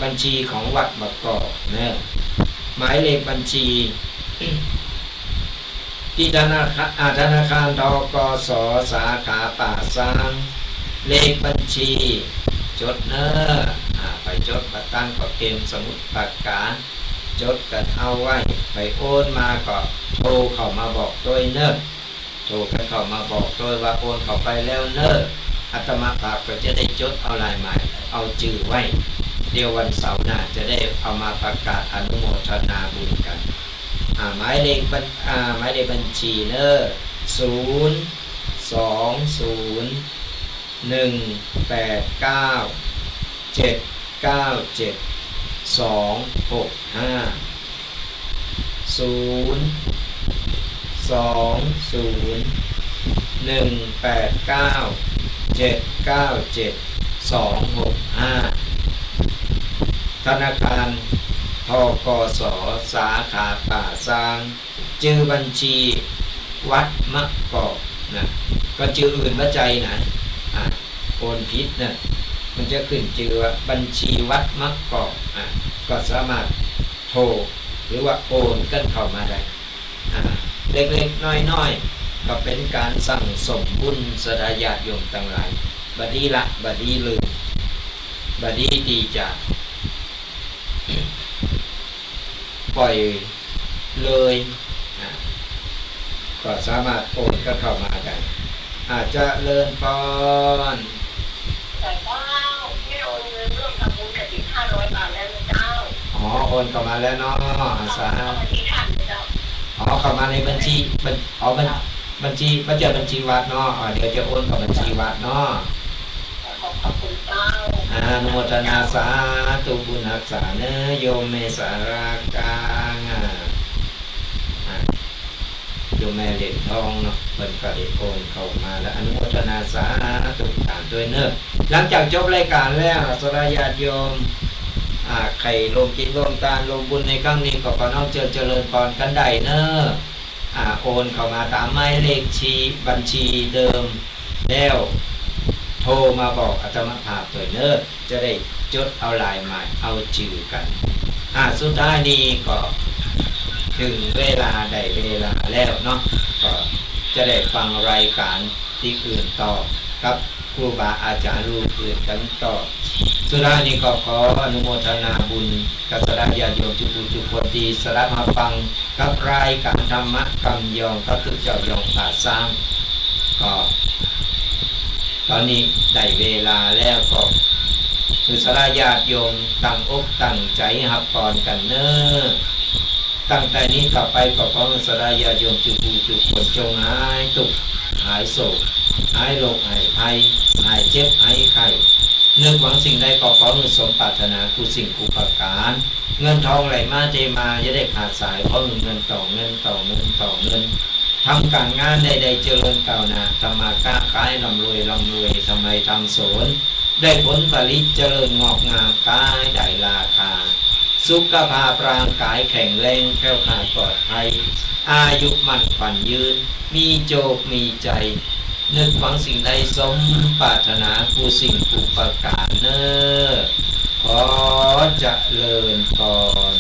บัญชีของวัดบักกอกเนอะหมายเลขบัญชี ที่ธนาคารธกส.สาขาป่าซางเลขบัญชีจดเนอไปจดประตั้งก็เกมสมุดปากกาจดกันเอาไว้ไปโอนมาก็โทรเข้ามาบอกด้วยเนอโทรกันเข้ามาบอกด้วยว่าโอนเข้าไปแล้วเนออาตมาภาพก็จะได้จดเอาลายหมายเอาจื่อไว้เดี๋ยววันเสาร์หน้าจะได้เอามาประกาศอนุโมทนาบุญกันหมายเลขบัญชีเนอธนาคารธกส.สาขาป่าซางชื่อบัญชีวัดมะกอกนะก็ชื่ออื่นว่าใจนะโอนผิดนะมันจะขึ้นชื่อว่าบัญชีวัดมะกอกก็สามารถโทรหรือว่าโอนกันเข้ามาได้เล็กๆน้อยๆก็เป็นการสั่งสมบุญสดาญาติโยมทั้งหลายบัดนี้ละบัดนี้ลืมบัดนี้ดีจ้ะปล่อยเลยก็สามารถโอนก็เข้ามาได้อาจจะเลินพรแต่เจ้าไม่โอนเงินร่วมทำบุญกฐิน500 บาทแล้วเจ้าโอนเข้ามาแล้วเนาะสาธุเข้ามาในบัญชีบัญชีวัดเนาะเดี๋ยวจะโอนเข้าบัญชีวัดเนาะขอบคุณเจ้าอนุโมทนาสาธุบุญรักษาเนโยมเมสารากางโยมแม่เหรียญทองเนาะเป็นกระดิ่งโอนเข้ามาแล้วอนุโมทนาสาธุตามด้วยเนอะหลังจากจบรายการแล้วสดาญาติโยมใครลงกิจลงทานลงบุญในครั้งนี้ก็ขอน้อมเจริญพรกันได้เนอะโอนเข้ามาตามหมายเลขบัญชีเดิมแล้วโทรมาบอกอาตมาภาพตัวเนอะจะได้จดเอาลายหมายเอาชื่อกันสุดท้ายนี้ก็ถึงเวลาได้เวลาแล้วเนาะก็จะได้ฟังรายการที่อื่นต่อครับครูบาอาจารย์รูปอื่นกันต่อสุดท้ายนี้ก็ขออนุโมทนาบุญกับสดาญาติโยมทุกคนที่สดับมาฟังกับรายการธรรมะคำยองพระพุทธเจ้ายองป่าสร้างก็ตอนนี้ได้เวลาแล้วก็คือสดาญาติโยมตั้งอกตั้งใจหับก่อนกันเนอะตั้งแต่นี้ต่อไปก็ขอสดาญาติโยมทุกคนจงหายทุกข์หายโศกหายโรคหายภัยหายเจ็บหายไข้นึกหวังสิ่งใดก็ขอสมปรารถนาคือสิ่งผู้ประการเงินทองไหลมาเทมาจะได้ขาดสายเพราะเงินต่อเงินต่อเงินต่อเงินทำการงานใดๆเจริญก้าวหน้าทำมาค้าขายร่ำรวยทำไรทำสวนได้ผลผลิตเจริญงอกงามกายได้ราคาสุขภาพร่างกายแข็งแรงแข็งขาดปลอดภัยอายุมั่นขวัญยืนมีโจกมีใจนึกหวังสิ่งใดสมปรารถนาผู้สิ่งผู้ประการเนอขอเจริญพร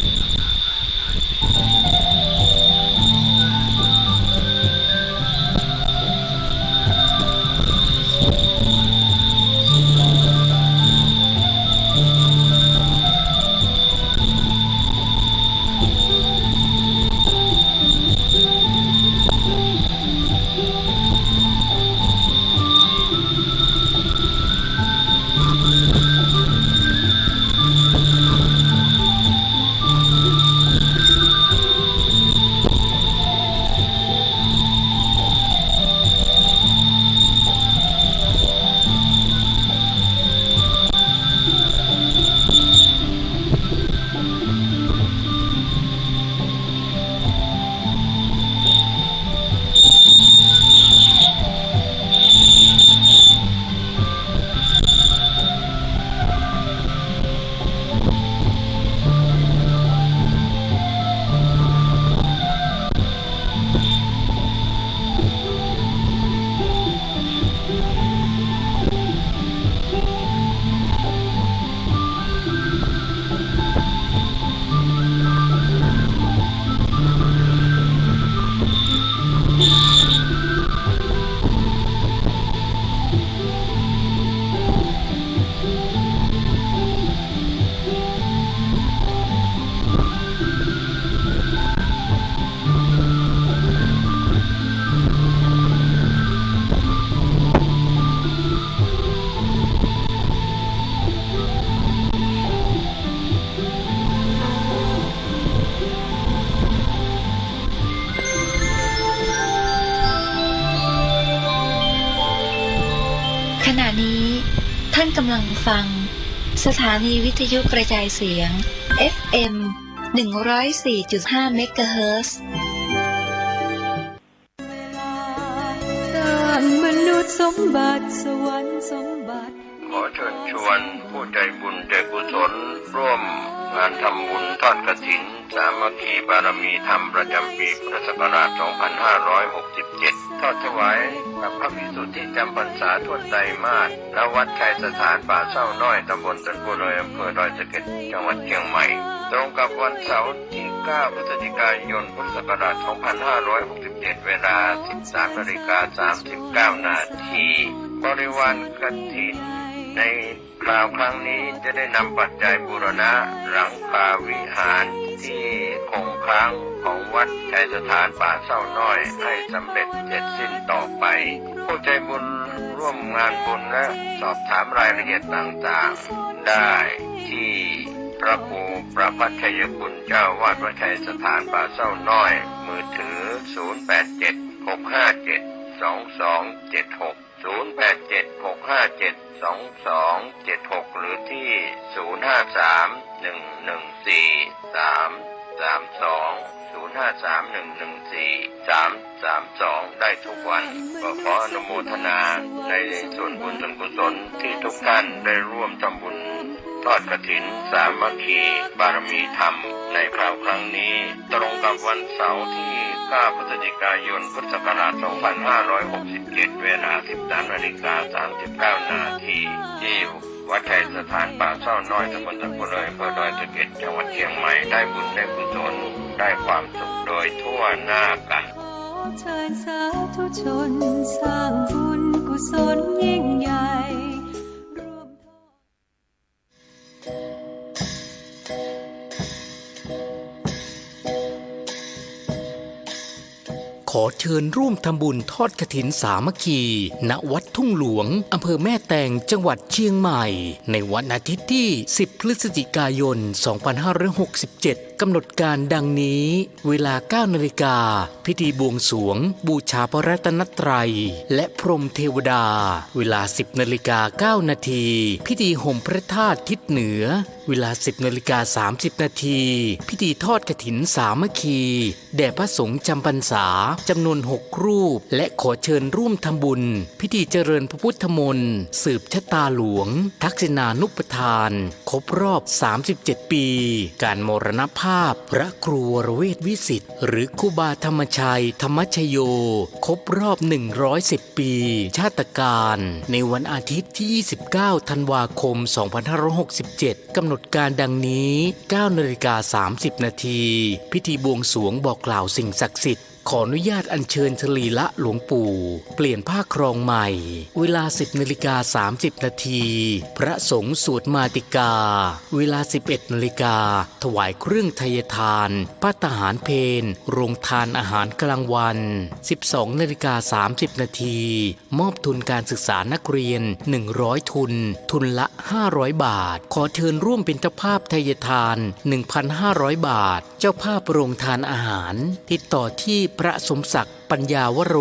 ณะนี้ท่านกำลังฟังสถานีวิทยุกระจายเสียง FM 104.5 เมกะเฮิรตซ์มนุษย์สมบัติสวรรค์สมบัติขอเชิญชวนผู้ใจบุญใจกุศลร่วมงานทำบุญทอดกฐินสามัคคีบารมีธรรมประจำปีพุทธศักราช 2567 ทอดถวายกับพระภิกษุที่จำพรรษาทวดไตรมาสณวัดชัยสถานป่าเศร้าน้อยตำบลตันโพเลยอำเภอดอยสะเก็ดจังหวัดเชียงใหม่ตรงกับวันเสาร์ที่ 9 พฤศจิกายน พุทธศักราช 2567 เวลา 13:39 นาทีบริวารกฐินในคราวครั้งนี้จะได้นำปัจจัยบูรณะหลังคาวิหารที่คงค้างของวัดชัยสถานป่าเศร้าน้อยให้สำเร็จเสร็จสิ้นต่อไปผู้ใจบุญร่วมงานบุญและสอบถามรายละเอียดต่างๆได้ที่พระครูประภัทชัยคุณเจ้าวาดวัดชัยสถานป่าเศร้าน้อยมือถือ 087-657-2276 087-657-2276 หรือที่ 053-114-332 ได้ทุกวันก็ขออนุโมทนาในส่วนบุญส่วนกุศลที่ทุกท่านได้ร่วมทำบุญทอดกฐินสามัคคีบารมีธรรมในคราวครั้งนี้ตรงกับวันเสาร์ที่ 9 พฤศจิกายน พุทธศักราช 2567 เวลา 13:39 นาทีที่วัดชัยสถานป่าเศร้าน้อยตำบลตะพุเลยอำเภอดอยสะเก็ดจังหวัดเชียงใหม่ได้บุญได้กุศลได้ความสุขโดยทั่วหน้ากันเชิญสาธุชนสร้างบุญกุศลยิ่งใหญ่ขอเชิญร่วมทำบุญทอดกฐินสามัคคีณวัดทุ่งหลวงอำเภอแม่แตงจังหวัดเชียงใหม่ในวันอาทิตย์ที่ 10 พฤศจิกายน 2567 กำหนดการดังนี้เวลา 9 นาฬิกาพิธีบวงสรวงบูชาพระรัตนตรัยและพรหมเทวดาเวลา 10 นาฬิกา 9 นาทีพิธีห่มพระธาตุทิศเหนือเวลา 10 นาฬิกา 30 นาทีพิธีทอดกฐินสามัคคีแด่พระสงฆ์จำพรรษาจำนวน 6 รูปและขอเชิญร่วมทำบุญพิธีเจริญพระพุทธมนต์สืบชะตาหลวงทักษิณานุปทานครบรอบ 37 ปีการมรณภาพพระครูวรเวทวิสิทธิ์หรือครูบาธรรมชัยธรรมชโยครบรอบ 110 ปีชาตการในวันอาทิตย์ที่ 29 ธันวาคม 2567 กำหนดการดังนี้ 9 นาฬิกา 30 นาทีพิธีบวงสรวงบอกกล่าวสิ่งศักดิ์สิทธิ์ขออนุญาตอัญเชิญสรีระหลวงปู่เปลี่ยนผ้าครองใหม่เวลา 10 นาฬิกา 30 นาทีพระสงฆ์สวดมาติกาเวลา 11 นาฬิกาถวายเครื่องไทยทานภัตตาหารเพลโรงทานอาหารกลางวัน 12 นาฬิกา 30 นาทีมอบทุนการศึกษานักเรียน 100 ทุนทุนละ 500 บาทขอเชิญร่วมเป็นเจ้าภาพไทยทาน 1,500 บาทเจ้าภาพโรงทานอาหารติดต่อที่พระสมศักดิ์ปัญญาวโร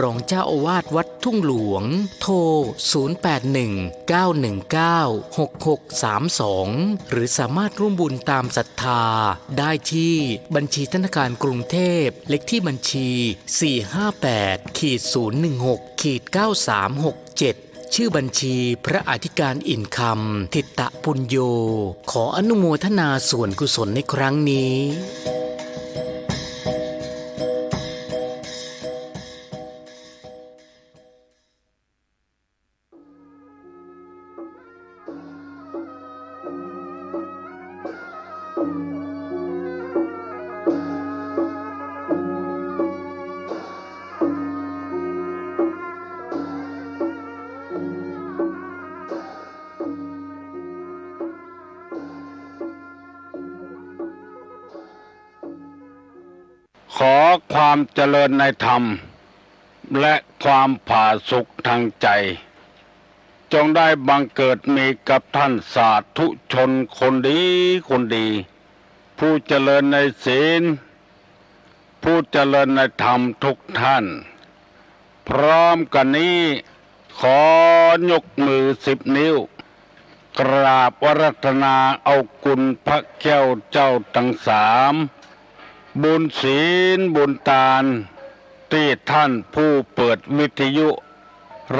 รองเจ้าอาวาสวัดทุ่งหลวงโทร 081-919-6632 หรือสามารถร่วมบุญตามศรัทธาได้ที่บัญชีธนาคารกรุงเทพเลขที่บัญชี 458-016-9367 ชื่อบัญชีพระอธิการอินคำทิตะปุญโยขออนุโมทนาส่วนกุศลในครั้งนี้ขอความเจริญในธรรมและความผาสุกทางใจจงได้บังเกิดมีกับท่านสาธุชนคนดีคนดีผู้เจริญในศีลผู้เจริญในธรรมทุกท่านพร้อมกันนี้ข ขอยกมือ10 นิ้วกราบอาราธนาเอาคุณพระแก้วเจ้าทั้ง3บุญศีลบุญทานที่ท่านผู้เปิดวิทยุ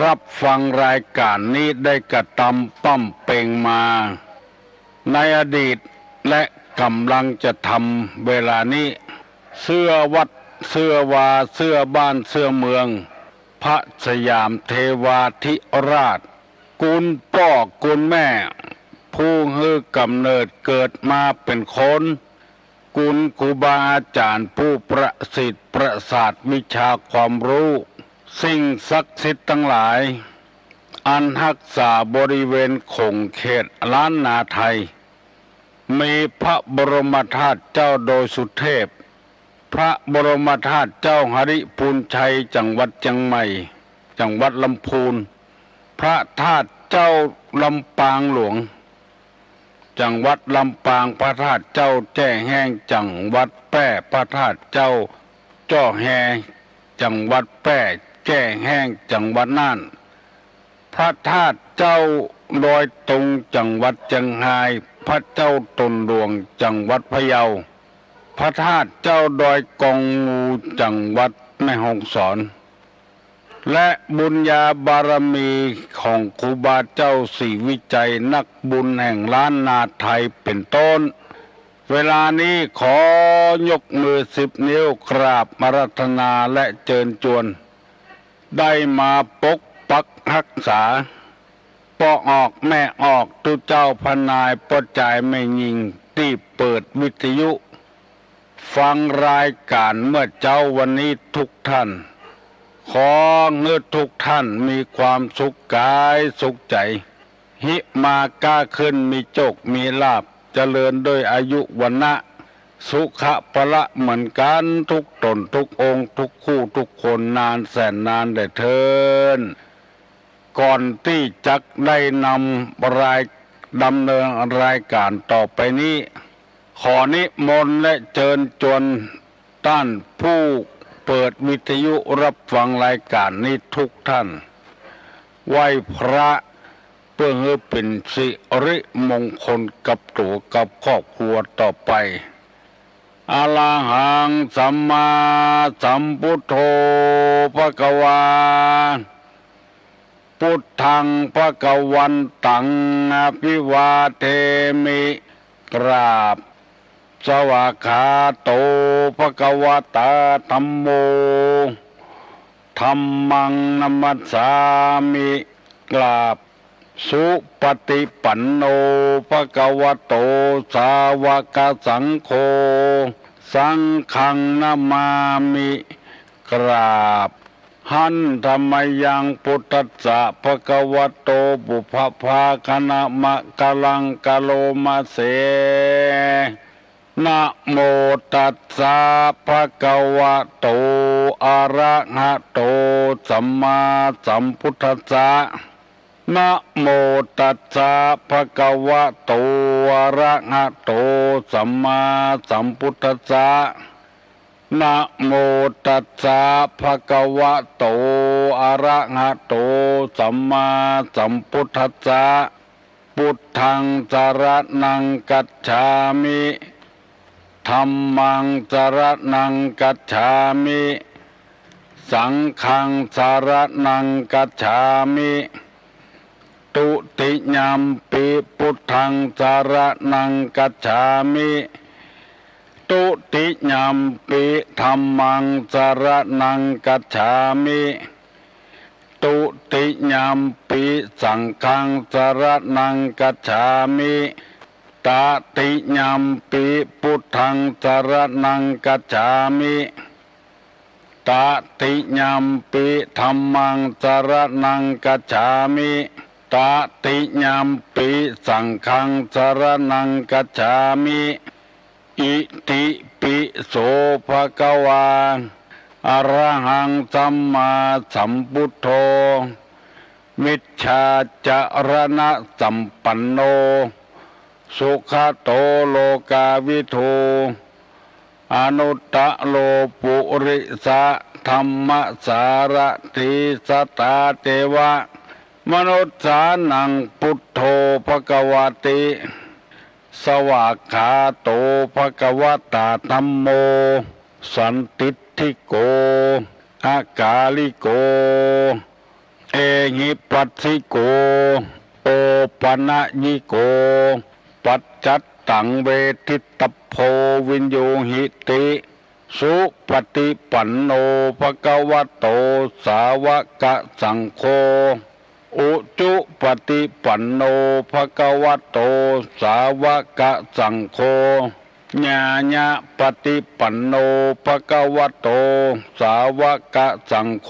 รับฟังรายการนี้ได้กระทำปั้มเป่งมาในอดีตและกำลังจะทำเวลานี้เสื้อวัดเสื้อวาเสื้อบ้านเสื้อเมืองพระสยามเทวาธิราชกุลพ่อกุลแม่ผู้ฮือกำเนิดเกิดมาเป็นคนกุลครูบาอาจารย์ผู้ประสิทธิ์ประสาทวิชาความรู้สิ่งศักดิ์สิทธิ์ทั้งหลายอันรักษาบริเวณคงเขตล้านนาไทยมีพระบรมธาตุเจ้าโดยสุเทพพระบรมธาตุเจ้าหริพูนชัยจังหวัดเชียงใหม่จังหวัดลำพูนพระธาตุเจ้าลำปางหลวงจังหวัดลำปางพระธาตุเจ้าแจ้แห้งจังหวัดแพร่พระธาตุเจ้าจ้อแฮจังหวัดแพร่แจ้แห้งจังหวัดน่านพระธาตุเจ้าดอยตุงจังหวัดเชียงรายพระเจ้าตนหลวงจังหวัดพะเยาพระธาตุเจ้าดอยกองงูจังหวัดแม่ฮ่องสอนและบุญญาบารมีของครูบาเจ้าศรีวิจัยนักบุญแห่งล้านนาไทยเป็นต้นเวลานี้ขอยกมือ10 นิ้วกราบอาราธนาและเชิญชวนได้มาปกปักรักษาพ่อออกแม่ออกตุเจ้าพนายปอจ่ายไม่ยิงที่เปิดวิทยุฟังรายการเมื่อเจ้าวันนี้ทุกท่านขอเงินทุกท่านมีความสุขกายสุขใจหิมาก้าขึ้นมีโชคมีลาภเจริญด้วยอายุวันนะสุขะพละเหมือนกันทุกตนทุกองค์ทุกคู่ทุกคนนานแสนนานได้เทินก่อนที่จักได้นำดำเนินรายการต่อไปนี้ขอนิมนต์และเชิญชวนท่านผู้เปิดวิทยุรับฟังรายการนี้ทุกท่านไหว้พระเพื่อให้เป็นสิริมงคลกับตัวกับครอบครัวต่อไปอะระหังสัมมาสัมพุทโธภควาพุทธังภควันตังอภิวาเทมิกราบสวากขาโตภควตาธัมโมธัมมังนัมมัสสามิกราบสุปฏิปันโนภควโตสาวกสังโฆสังฆังนามามิกราบหันธรรมยังพุทธัสสะภควโตบุพภาคณมะกะลังกะโลมาเสนะโมตัสสะภะคะวะโตอะระหะโตสัมมาสัมพุทธัสสะนะโมตัสสะภะคะวะโตอะระหะโตสัมมาสัมพุทธัสสะนะโมตัสสะภะคะวะโตอะระหะโตสัมมาสัมพุทธัสสะพุทธังสรณังกัจฉามิธัมมังสรณังกัจฉามิสังฆังสรณังกัจฉามิตุติยัมปิพุทธังสรณังกัจฉามิตุติยัมปิธัมมังสรณังกัจฉามิตุติยัมปิสังฆังสรณังกัจฉามิตติยัมปิพุทธังสรณังกัจฉามิตติยัมปิธัมมังสรณังกัจฉามิตติยัมปิสังฆังสรณังกัจฉามิอิติปิโสภะคะวาอะระหังสัมมาสัมพุทโธมิจฉาจารณะสัมปันโนสุขโตโลกาวิทูอนุตตะโลปุริสะธรรมสารติสตาเทวะ มนุษย์สานังพุทโธภควติสวากขาโตภควตาธัมโมสันติทิโกอากาลิโกเอหิปัสสิโกโอปนะญิโกปัจจัตตังเวทิตโพวินโยหิติสุปฏิปันโนภควโตสาวกสังโฆอุจุปฏิปันโนภควโตสาวกสังโฆญาญะปฏิปันโนภควโตสาวกสังโฆ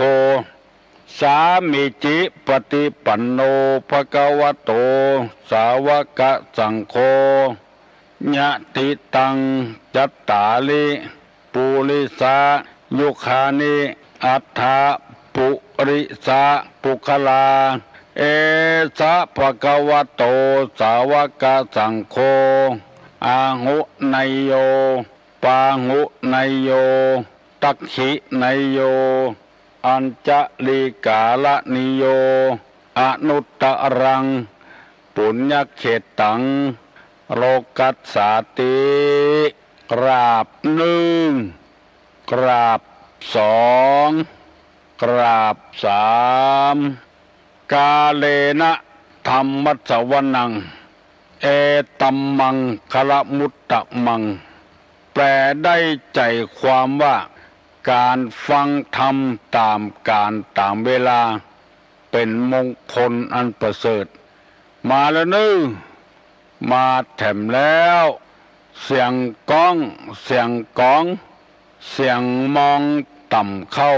สามิจิปฏิปันโนภควโตสาวกสังโฆญะติตังจัตตาลิปุริสายุคานิอัฏฐปุริสาปุคลาเอสะภควโตสาวกสังโฆอาหุไนโยปาหุไนโยตักขิไนโยอัญจลิกาลนิโยอนุตตรังปุญญเขตังโลกัสสาติกราบหนึ่งกราบสองกราบสามกาเลนะธรรมัสสวนังเอตัมมังคละมุตตะมังแปลได้ใจความว่าการฟังธรรมตามการตามเวลาเป็นมงคลอันประเสริฐมาแล้วนึมาแถมแล้วเสียงก้องเสียงก้องเสียงมองต่ำเข้า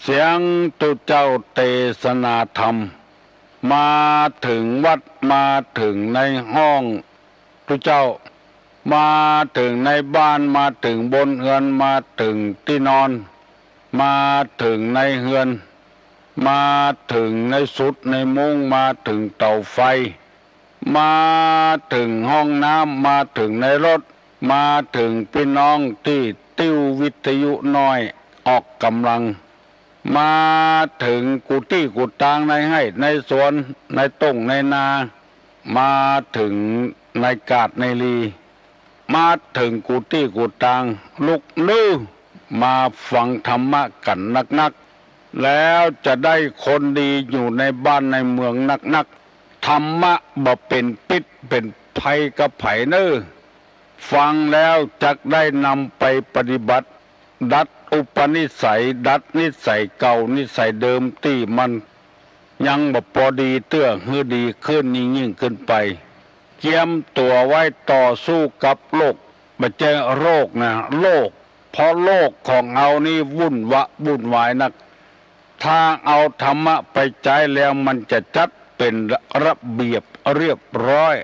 เสียงตุเจ้าเทศนาธรรมมาถึงวัดมาถึงในห้องตุเจ้ามาถึงในบ้านมาถึงบนเฮือนมาถึงที่นอนมาถึงในเฮือนมาถึงในสุดในมุ้งมาถึงเตาไฟมาถึงห้องน้ำมาถึงในรถมาถึงพี่น้องที่ติ้ววิทยุน้อยออกกำลังมาถึงกุฏิกุฏางในให้ในสวนในต้งในนามาถึงในกาดในลีมาถึงกุฏิกุฏางลุกลื้อมาฟังธรรมะกันนักๆแล้วจะได้คนดีอยู่ในบ้านในเมืองนักๆธรรมะบ่เป็นพิษเป็นภัยกับไผเน้อฟังแล้วจักได้นำไปปฏิบัติดัดอุปนิสัยดัดนิสัยเก่านิสัยเดิมที่มันยังบ่พอดีเตื้อฮือดีขึ้นยิ่งขึ้นไปเตรียมตัวไว้ต่อสู้กับโลกไม่ใช่โรคนะโลกเพราะโลกของเอานี่วุ่นวายนักถ้าเอาธรรมะไปใช้แล้วมันจะจัดเป็นระเบียบเรียบร้อย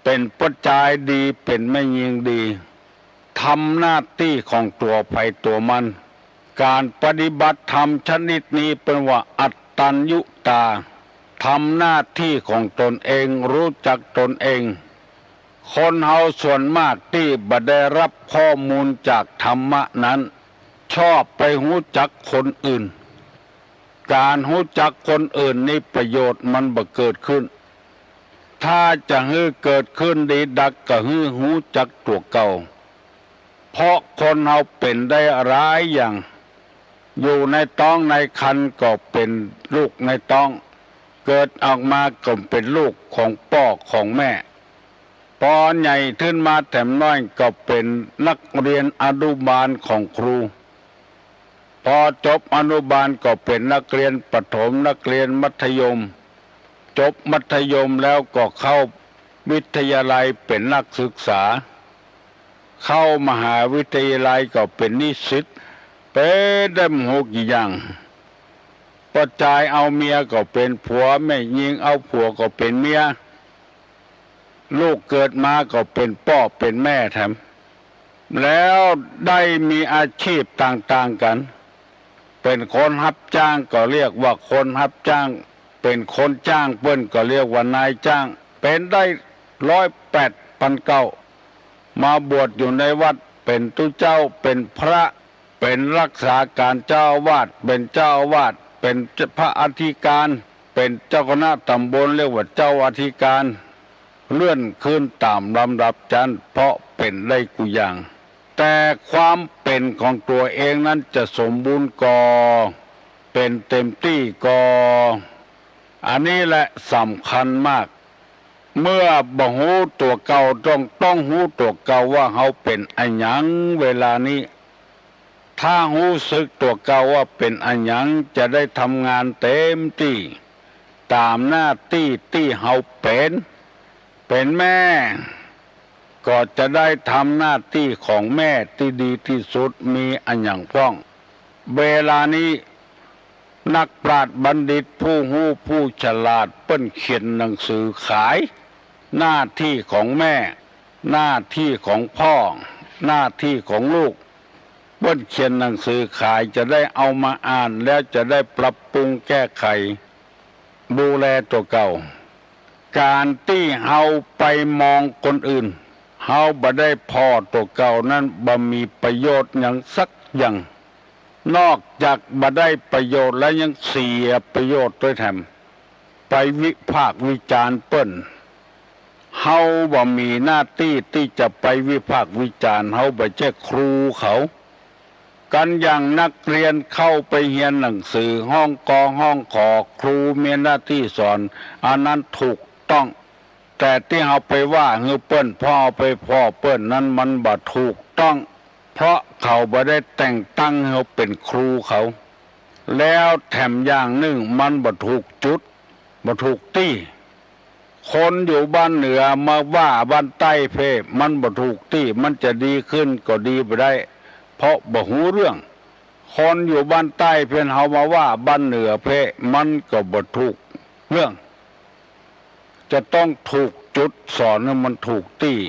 เป็นปัจจัยดีเป็นไม่ยิงดีทำหน้าที่ของตัวไปตัวมันการปฏิบัติธรรมชนิดนี้เป็นว่าอัตตัญญุตาทำหน้าที่ของตนเองรู้จักตนเองคนเฮาส่วนมากที่บ่ได้รับข้อมูลจากธรรมะนั้นชอบไปหูจักคนอื่นการหูจักคนอื่นนี่ประโยชน์มันบ่เกิดขึ้นถ้าจะให้เกิดขึ้นดีดักก็ให้หูจักตัวเก่าเพราะคนเฮาเป็นได้ร้ายอย่างอยู่ในท้องในครรภ์ก็เป็นลูกในท้องเกิดออกมาก็เป็นลูกของพ่อของแม่พอใหญ่ขึ้นมาแถมน้อยก็เป็นนักเรียนอนุบาลของครูพอจบอนุบาลก็เป็นนักเรียนประถมนักเรียนมัธยมจบมัธยมแล้วก็เข้าวิทยาลัยเป็นนักศึกษาเข้ามหาวิทยาลัยก็เป็นนิสิตเป็นได้หกอย่างปัจจัยเอาเมียก็เป็นผัวไม่ยิงเอาผัวก็เป็นเมียลูกเกิดมาก็เป็นพ่อเป็นแม่แถมแล้วได้มีอาชีพต่างๆกันเป็นคนรับจ้างก็เรียกว่าคนรับจ้างเป็นคนจ้างเปิ้นก็เรียกว่านายจ้างเป็นได้108,900มาบวชอยู่ในวัดเป็นตุเจ้าเป็นพระเป็นรักษาการเจ้าอาวาสเป็นเจ้าอาวาสเป็นพระอธิการ เป็นเจ้าคณะตำบลเรียกว่าเจ้าอธิการเลื่อนขึ้นตามลำดับชั้นเพราะเป็นได้กุอย่างแต่ความเป็นของตัวเองนั้นจะสมบูรณ์ก่อเป็นเต็มที่ก่ออันนี้แหละสำคัญมากเมื่อบ่ฮู้ตัวเก่าต้องฮู้ตัวเก่าว่าเฮาเป็นอันหยังเวลานี้ถ้าฮู้สึกตัวเก่าว่าเป็นอันหยังจะได้ทำงานเต็มที่ตามหน้าที่ที่เฮาเป็นแม่ก็จะได้ทำหน้าที่ของแม่ที่ดีที่สุดมีอันหยังพ้องเวลานี้นักปราชญ์บัณฑิตผู้ฮู้ผู้ฉลาดเปิ้นเขียนหนังสือขายหน้าที่ของแม่หน้าที่ของพ่อหน้าที่ของลูกเปิ้นเขียนหนังสือขายจะได้เอามาอ่านแล้วจะได้ปรับปรุงแก้ไขดูแลตัวเก่าการที่เฮาไปมองคนอื่นเฮาบ่ได้พอตัวเก่านั้นบ่มีประโยชน์หยังสักอย่างนอกจากบ่ได้ประโยชน์แล้วยังเสียประโยชน์ด้วยแถมไปวิพากษ์วิจารณ์เปิ้นเฮาบ่มีหน้าที่ที่จะไปวิพากษ์วิจารณ์เฮาบ่ใช่ครูเขากันอย่างนักเรียนเข้าไปเรียนหนังสือห้องกอห้องขอครูมีหน้าที่สอนอันนั้นถูกต้องแต่ที่เฮาไปว่าฮือเปิ้นพ่อไปพ่อเปิ้นนั้นมันบ่ถูกต้องเพราะเขาบ่ได้แต่งตั้งให้เขาเป็นครูเขาแล้วแถมอย่างหนึ่งมันบ่ถูกจุดบ่ถูกที่คนอยู่บ้านเหนือมาว่าบ้านใต้เพมันบ่ถูกที่มันจะดีขึ้นก็ดีบ่ได้เพราะบ่ฮู้เรื่องคนอยู่บ้านใต้เพิ่นเฮามาว่าบ้านเหนือเพมันก็บ่ถูกเรื่องจะต้องถูกจุดสอนให้มันถูกที่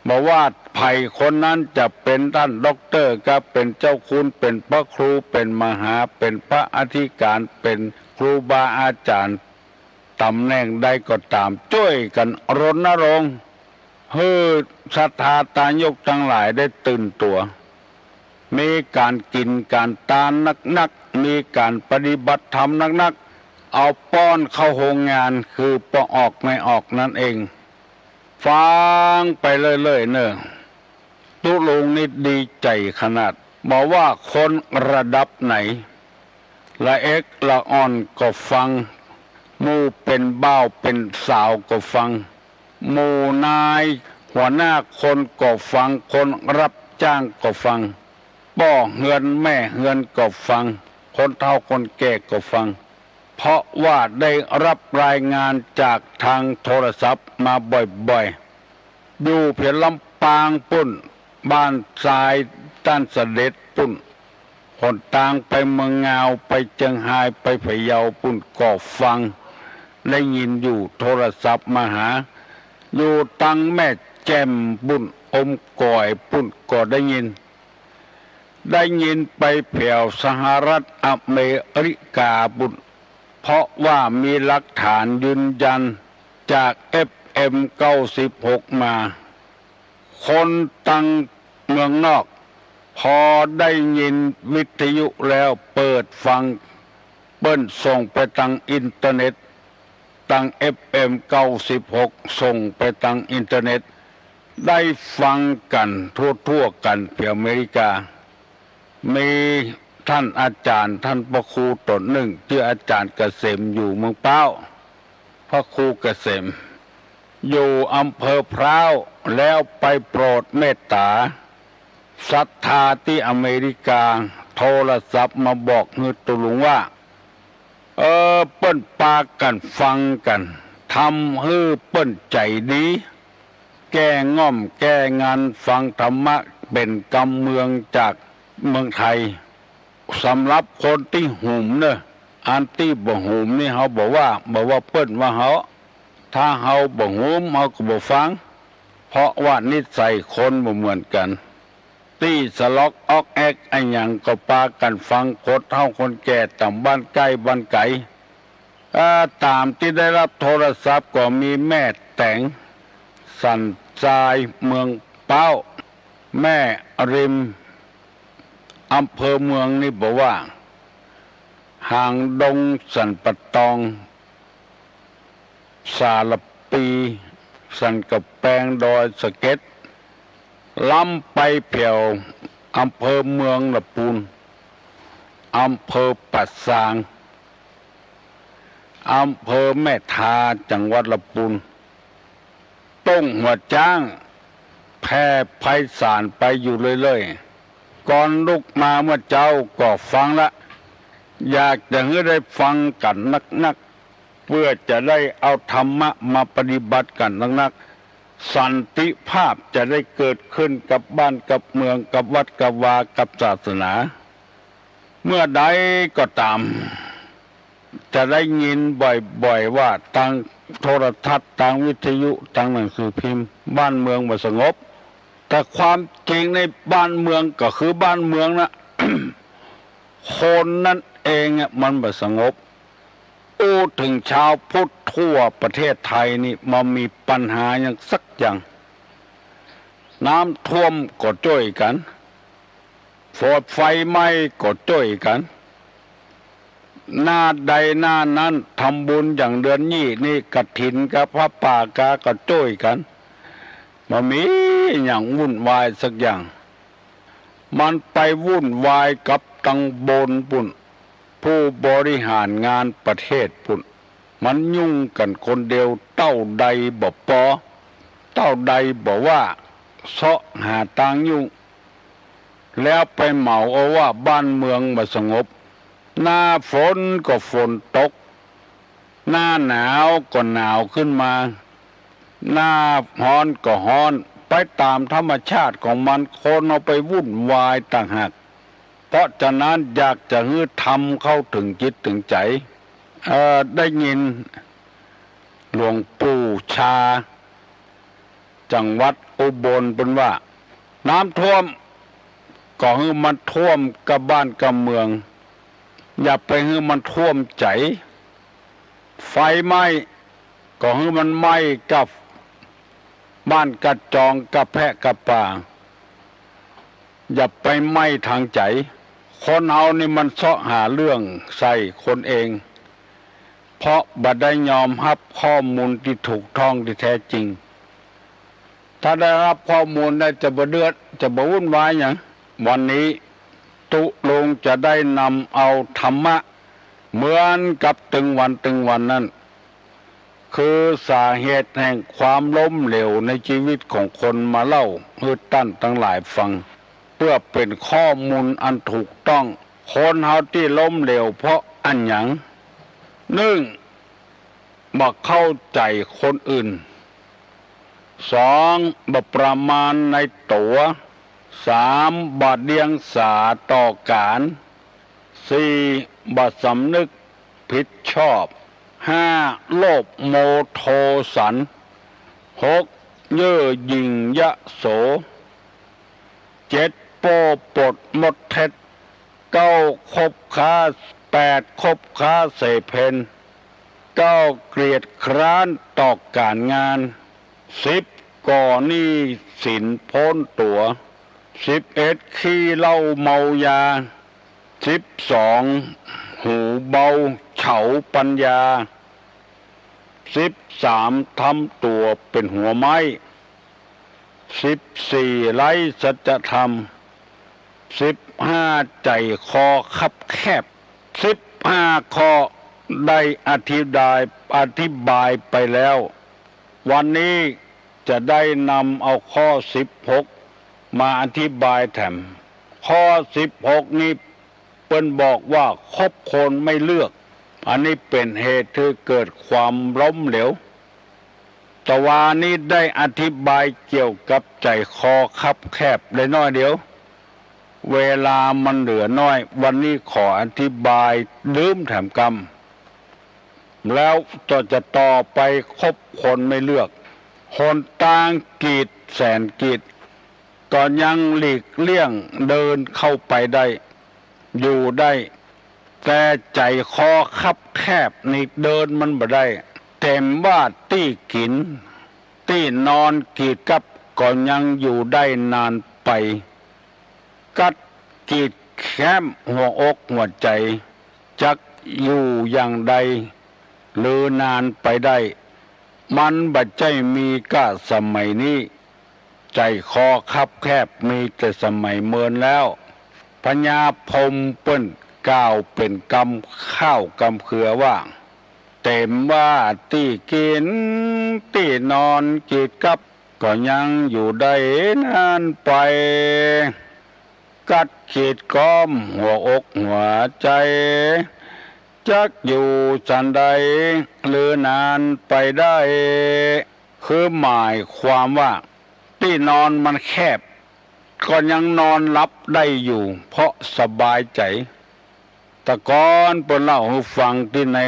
บอกว่าไผ่คนนั้นจะเป็นท่านด็อกเตอร์ก็เป็นเจ้าคุณเป็นพระครูเป็นมหาเป็นพระอธิการเป็นครูบาอาจารย์ตำแหน่งใดก็ตามช่วยกันรณรงค์ให้ศรัทธาตายกทั้งหลายได้ตื่นตัวมีการกินการทานนักๆมีการปฏิบัติธรรมนักๆเอาป้อนเข้าโรงงานคือปออกไม่ออกนั่นเองฟังไปเรื่อยๆเนอะตุลุงนี่ดีใจขนาดบอกว่าคนระดับไหนละเอกละอ่อนก็ฟังหมู่เป็นบ่าวเป็นสาวก็ฟังหมู่นายหัวหน้าคนก็ฟังคนรับจ้างก็ฟังพ่อเฮือนแม่เฮือนก็ฟังคนเฒ่าคนแก่ก็ฟังเพราะว่าได้รับรายงานจากทางโทรศัพท์มาบ่อยๆอยู่เพียงลำปางปุ่นบ้านทรายต้านเสด็จปุ่นคนต่างไปเมืองงาวไปเชียงรายไปพะเยาปุ่นก็ฟังได้ยินอยู่โทรศัพท์มาหาอยู่ตังแม่แจ่มปุ่นอมก่อยปุ่นก็ได้ยินไปแผ่วสหรัฐอเมริกาปุ่นเพราะว่ามีหลักฐานยืนยันจาก FM 96มาคนตั้งเมืองนอกพอได้ยินวิทยุแล้วเปิดฟังเปิ้นส่งไปทางอินเทอร์เน็ตทาง FM 96ส่งไปทางอินเทอร์เน็ตได้ฟังกันทั่วกันเพียงอเมริกามีท่านอาจารย์ท่านพระครูตนหนึ่งที่อาจารย์เกษมอยู่เมืองเป้าพระครูเกษมอยู่อำเภอพร้าวแล้วไปโปรดเมตตาศรัทธาที่อเมริกาโทรศัพท์มาบอกฮือตุลุงว่าเปิ้นปากันฟังกันทำให้เปิ้นใจดีแก้ง่อมแก้งานฟังธรรมะเป็นกำเมืองจากเมืองไทยสำหรับคนที่หุ่มเนอะอันที่บ่หุ่มนี่เขาบอกว่าเปิ้นว่าเขาถ้าเขาบ่หุ่มเขาก็บ่ฟังเพราะว่านิสัยคนบ่เหมือนกันที่สล็อกออกแอกไอ้หยังก็ปากันฟังคนเฒ่าคนแก่ต่ำบ้านใกล้บ้านไกลตามที่ได้รับโทรศัพท์ก็มีแม่แต่งสันทรายเมืองเป้าแม่ริมอำเภอเมืองนี่บอกว่า ห่างดงสันปะตองสารปีสันกระแปงดอยสะเก็ดล้ำไปเพียวอำเภอเมืองละปูนอำเภอปัดซางอำเภอแม่ทาจังหวัดละปูนต้งหัวจ้างแพร่ไพศาลไปอยู่เรื่อยๆก่อนลุกมาเมื่อเจ้าก็ฟังละอยากจะให้ได้ฟังกันนักๆเพื่อจะได้เอาธรรมะมาปฏิบัติกันนักๆสันติภาพจะได้เกิดขึ้นกับบ้านกับเมืองกับวัดกับวากับศาสนาเมื่อใดก็ตามจะได้ยินบ่อยๆว่าทางโทรทัศน์ทางวิทยุทางหนังสือพิมพ์บ้านเมืองไม่สงบแต่ความจริงในบ้านเมืองก็คือบ้านเมืองนะ คนนั่นเองมันไม่สงบถึงชาวพุทธทั่วประเทศไทยนี่มามีปัญหาอย่างสักอย่างน้ำท่วมก็ช่วยกันไฟไหม้ก็ช่วยกันหน้าใดหน้านั้นทำบุญอย่างเดือนนี้นี่กฐินกับพระป่ากาก็ช่วยกันมามีอย่างวุ่นวายสักอย่างมันไปวุ่นวายกับตังบนปุ่นผู้บริหารงานประเทศปุ่นมันยุ่งกันคนเดียวเต้าใดบ่ปอเต้าใดบอกว่าเสาะหาทางยุ่งแล้วไปเหมาเอาว่าบ้านเมืองไม่สงบหน้าฝนก็ฝนตกหน้าหนาวก็หนาวขึ้นมาหน้าร้อนก็ร้อนไปตามธรรมชาติของมันคนเอาไปวุ่นวายต่างหากเพราะฉะนั้นอยากจะให้ทำเข้าถึงจิตถึงใจได้ยินหลวงปู่ชาจังหวัดอุบลเป็นว่าน้ำท่วมก็ให้มันท่วมกับบ้านกับเมืองอย่าไปให้มันท่วมใจไฟไหม้ก็ให้มันไหม้กับบ้านกระจองกับแพะกับป่าอย่าไปไหม้ทางใจคนเอานี่มันเสาะหาเรื่องใส่คนเองเพราะบัดได้ยอมรับข้อมูลที่ถูกต้องที่แท้จริงถ้าได้รับข้อมูลได้จะบ่เดือดจะบ่วุ่นวายอย่างวันนี้ตุลงจะได้นำเอาธรรมะเหมือนกับตึงวันนั้นคือสาเหตุแห่งความล้มเหลวในชีวิตของคนมาเล่าให้ท่านทั้งหลายฟังเพื่อเป็นข้อมูลอันถูกต้องคนเฮาที่ล้มเหลวเพราะอันหยัง1บ่เข้าใจคนอื่น2บ่ประมาณในตัว3บ่เดียงสาต่อการ4บ่สำนึกผิดชอบ5โลภโมโทสัน6เย่อหยิ่งยะโส7โป้ปดมดเท็จ9คบค้า8คบค้าเสเพน9เกลียดคร้านต่อการงาน10ก่อหนี้สินพ้นตัว11ขี้เหล้าเมายา12หูเบาเฉาปัญญา13ทำตัวเป็นหัวไม้14ไร้สัจธรรม15ใจคอคับแคบ15ข้อได้อธิบายไปแล้ววันนี้จะได้นำเอาข้อ16มาอธิบายแถมข้อ16นี้เปิ้นบอกว่าคบคนไม่เลือกอันนี้เป็นเหตุที่เกิดความล้มเหลวแต่ว่านี้ได้อธิบายเกี่ยวกับใจคอคับแคบได้น้อยเดียวเวลามันเหลือน้อยวันนี้ขออธิบายลืมแถมกรรมแล้วจะต่อไปคบคนไม่เลือกคนต่างกีดแสนกีดก็ยังหลีกเลี่ยงเดินเข้าไปได้อยู่ได้แต่ใจคอคับแคบนี่เดินมันบ่ได้เต็มว่าตี้กินตี้นอนกีดกับก็ยังอยู่ได้นานไปกัดกีดแค้มหัวอกหัวใจจัก อยู่อย่างใดหรือนานไปได้มันบัดใจมีก้าสมัยนี้ใจคอคับแคบมีแต่สมัยเมินแล้วพญาพรหมเปิ้นกล่าวเป็นกำข้าวกำเขือว่าเต็มว่าตีกินตีนอนกีดกับก็ยังอยู่ได้นานไปกัดขีดก้อมหัวอกหัวใจจักอยู่สันใดหรือนานไปได้คือหมายความว่าที่นอนมันแคบก็ยังนอนหลับได้อยู่เพราะสบายใจแต่ก่อนเปิ้นเล่าให้ฟังที่ใน